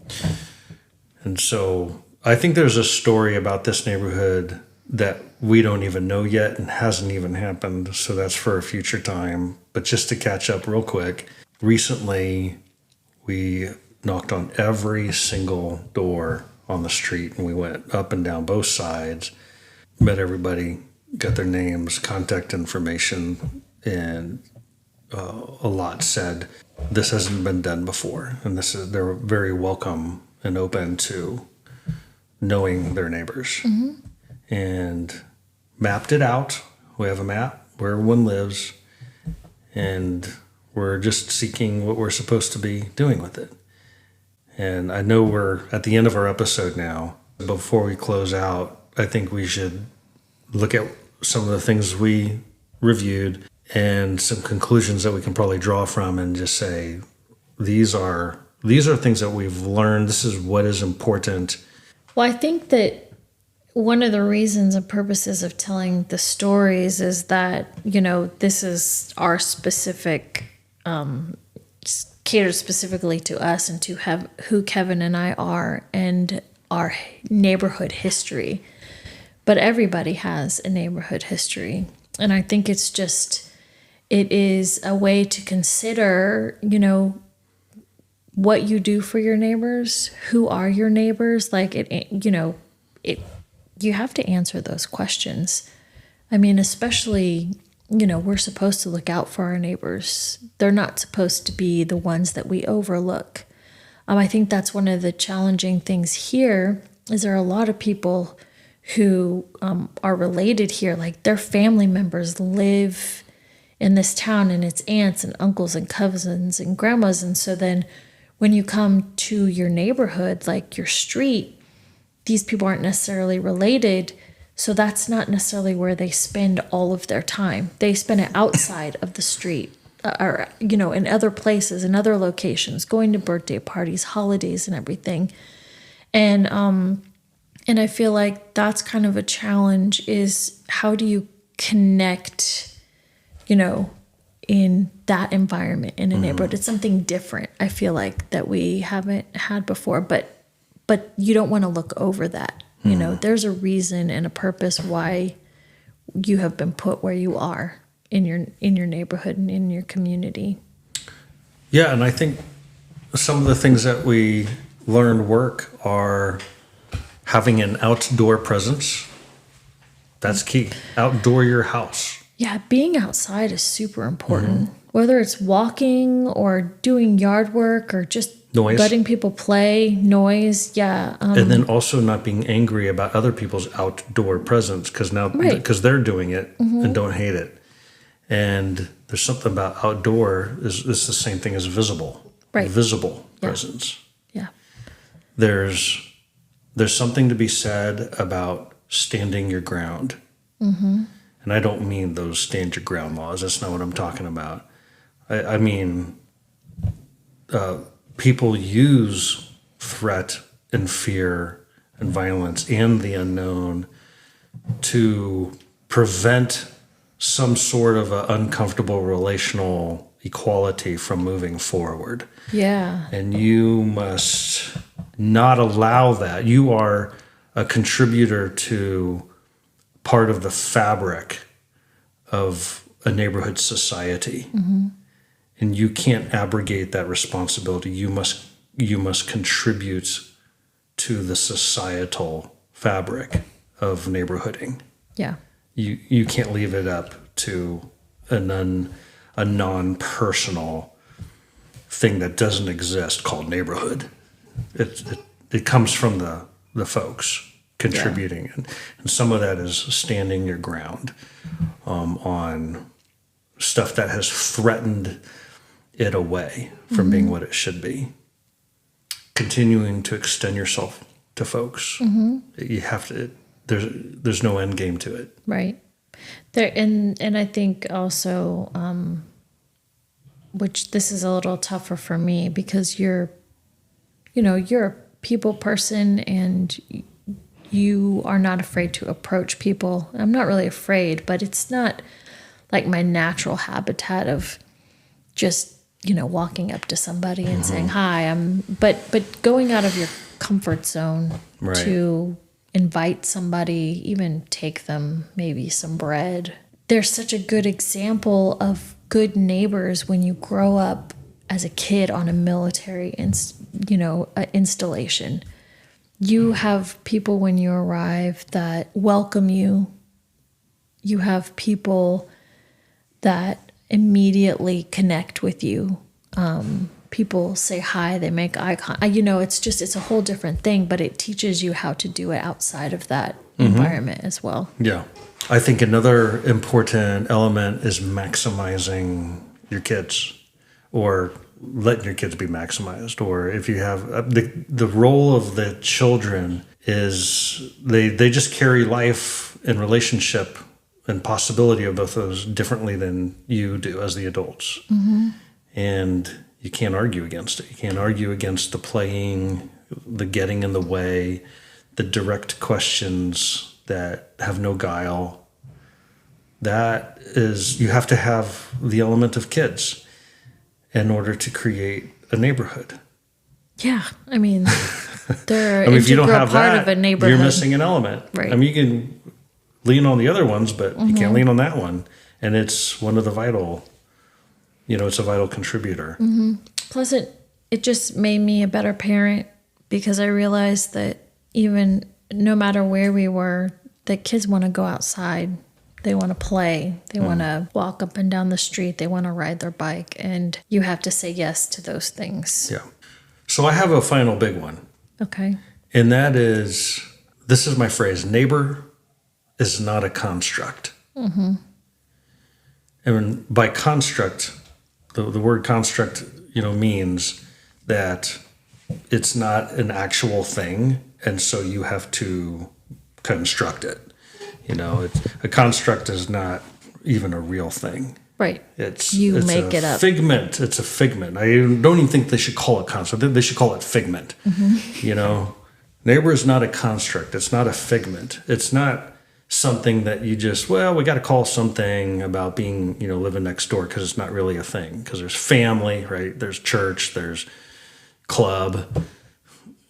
And so I think there's a story about this neighborhood that we don't even know yet and hasn't even happened. So that's for a future time. But just to catch up real quick, recently we knocked on every single door on the street and we went up and down both sides, met everybody, got their names, contact information, and a lot said this hasn't been done before, and they're very welcome and open to knowing their neighbors, and mapped it out. We have a map where everyone lives, and we're just seeking what we're supposed to be doing with it. And I know we're at the end of our episode now. Before we close out, I think we should look at some of the things we reviewed and some conclusions that we can probably draw from and just say, these are things that we've learned. This is what is important. Well, I think that one of the reasons and purposes of telling the stories is that, this is our specific, catered specifically to us and to who Kevin and I are and our neighborhood history. But everybody has a neighborhood history. And I think it is a way to consider, what you do for your neighbors, who are your neighbors. Like you have to answer those questions. I mean, especially, we're supposed to look out for our neighbors. They're not supposed to be the ones that we overlook. I think that's one of the challenging things here is there are a lot of people who are related here, like their family members live in this town and it's aunts and uncles and cousins and grandmas. And so then when you come to your neighborhood, like your street, these people aren't necessarily related. So that's not necessarily where they spend all of their time. They spend it outside of the street or, in other places, in other locations, going to birthday parties, holidays and everything. And I feel like that's kind of a challenge is how do you connect, in that environment in a neighborhood? It's something different, I feel like, that we haven't had before, but you don't want to look over that. There's a reason and a purpose why you have been put where you are in your neighborhood and in your community. Yeah, and I think some of the things that we learned work are having an outdoor presence. That's key. Outdoor your house. Yeah, being outside is super important. whether it's walking or doing yard work or just noise, letting people play, noise. Yeah. And then also not being angry about other people's outdoor presence because they're doing it and don't hate it. And there's something about outdoor is the same thing as visible, visible presence. Yeah. There's something to be said about standing your ground. And I don't mean those stand your ground laws. That's not what I'm talking about. I mean, people use threat and fear and violence and the unknown to prevent some sort of an uncomfortable relational equality from moving forward. Yeah. And you must not allow that. You are a contributor to part of the fabric of a neighborhood society. And you can't abrogate that responsibility. You must contribute to the societal fabric of neighborhooding. Yeah. You can't leave it up to a non-personal thing that doesn't exist called neighborhood. It comes from the folks contributing, and some of that is standing your ground on stuff that has threatened it away from being what it should be. Continuing to extend yourself to folks. You have to. There's no end game to it. Right. There and I think also, which this is a little tougher for me because you're a people person and you are not afraid to approach people. I'm not really afraid, but it's not like my natural habitat of just, walking up to somebody and saying hi. But going out of your comfort zone to invite somebody, even take them maybe some bread. There's such a good example of good neighbors when you grow up as a kid on a military installation. You have people when you arrive that welcome you. You have people that immediately connect with you. People say hi, they make eye contact. It's a whole different thing, but it teaches you how to do it outside of that environment as well. Yeah. I think another important element is maximizing your kids, or letting your kids be maximized. Or if you have the role of the children is they just carry life and relationship and possibility of both those differently than you do as the adults. And you can't argue against it. You can't argue against the playing, the getting in the way, the direct questions that have no guile. That is, you have to have the element of kids in order to create a neighborhood. Yeah, I mean, they're if you don't have part that, of a neighborhood. You're missing an element. Right. You can lean on the other ones, but you can't lean on that one. And it's one of the vital, it's a vital contributor. Plus, it just made me a better parent because I realized that even no matter where we were, the kids want to go outside. They want to play. They want to walk up and down the street. They want to ride their bike. And you have to say yes to those things. Yeah. So I have a final big one. Okay. And that is, this is my phrase, neighbor is not a construct. And by construct, the word construct, means that it's not an actual thing. And so you have to construct it. A construct is not even a real thing. Right. It's make it up. Figment. It's a figment. I don't even think they should call it construct. They should call it figment. Neighbor is not a construct. It's not a figment. It's not something that you just, we got to call something about being, living next door, because it's not really a thing. Because there's family, right? There's church, there's club,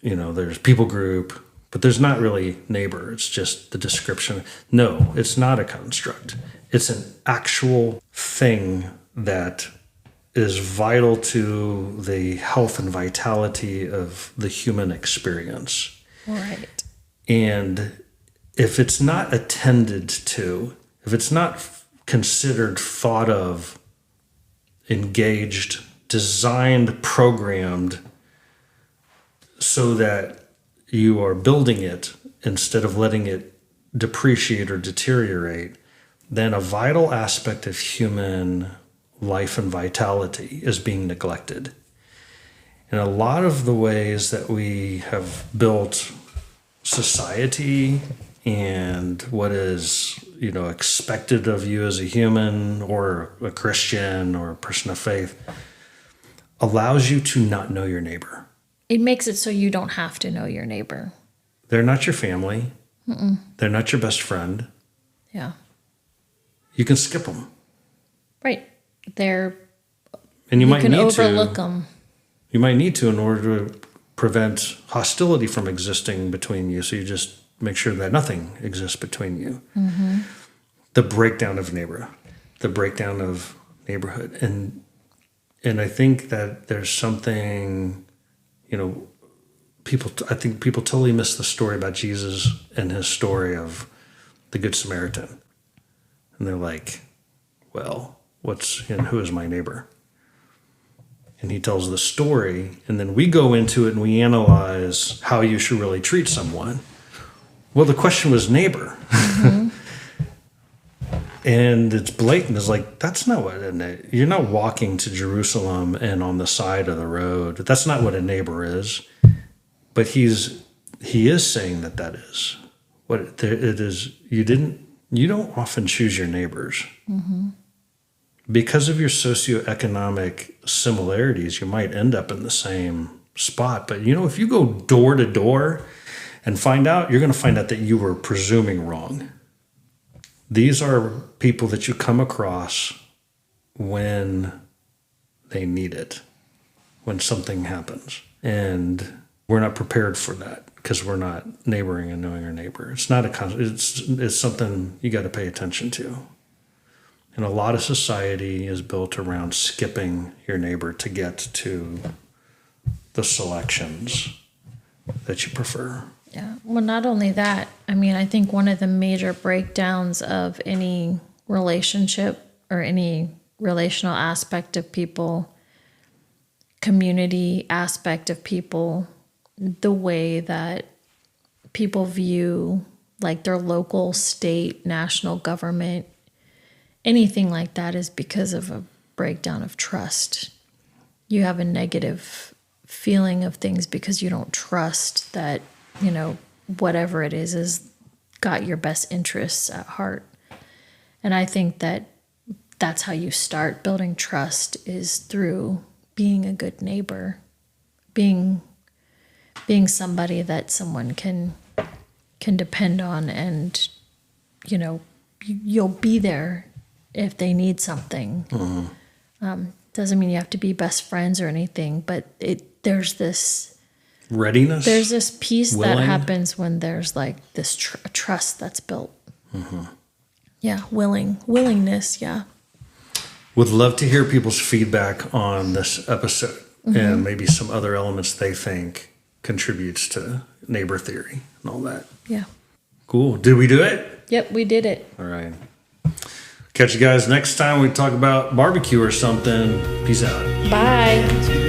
there's people group. But there's not really neighbor. It's just the description. No, it's not a construct. It's an actual thing that is vital to the health and vitality of the human experience. Right. And if it's not attended to, if it's not considered, thought of engaged, designed, programmed so that you are building it instead of letting it depreciate or deteriorate, then a vital aspect of human life and vitality is being neglected. And a lot of the ways that we have built society and what is, expected of you as a human or a Christian or a person of faith allows you to not know your neighbor. It makes it so you don't have to know your neighbor. They're not your family. Mm-mm. They're not your best friend. Yeah. You can skip them. Right. And you might can need overlook them. You might need to in order to prevent hostility from existing between you. So you just make sure that nothing exists between you. Mm-hmm. The breakdown of neighborhood. And I think that there's something, I think people totally miss the story about Jesus and his story of the Good Samaritan. And they're like, well, who is my neighbor? And he tells the story, and then we go into it and we analyze how you should really treat someone. Well, the question was neighbor. Mm-hmm. And it's blatant. It's like, that's not what you're not walking to Jerusalem and on the side of the road. That's not what a neighbor is. But he is saying that is what it is. You don't often choose your neighbors. Mm-hmm. Because of your socioeconomic similarities, you might end up in the same spot. But, if you go door to door and you're going to find out that you were presuming wrong. These are people that you come across when they need it, when something happens. And we're not prepared for that because we're not neighboring and knowing our neighbor. It's not it's something you got to pay attention to. And a lot of society is built around skipping your neighbor to get to the selections that you prefer. Yeah. Well, not only that, I think one of the major breakdowns of any relationship or any relational aspect of people, community aspect of people, the way that people view like their local, state, national government, anything like that is because of a breakdown of trust. You have a negative feeling of things because you don't trust that, whatever it is got your best interests at heart. And I think that that's how you start building trust is through being a good neighbor, being somebody that someone can depend on, and, you'll be there if they need something. Mm-hmm. Doesn't mean you have to be best friends or anything, but there's this readiness. There's this piece that happens when there's like this trust that's built. Mm-hmm. Yeah, willingness. Yeah. Would love to hear people's feedback on this episode, mm-hmm. and maybe some other elements they think contributes to neighbor theory and all that. Yeah. Cool. Did we do it? Yep, we did it. All right. Catch you guys next time we talk about barbecue or something. Peace out. Bye.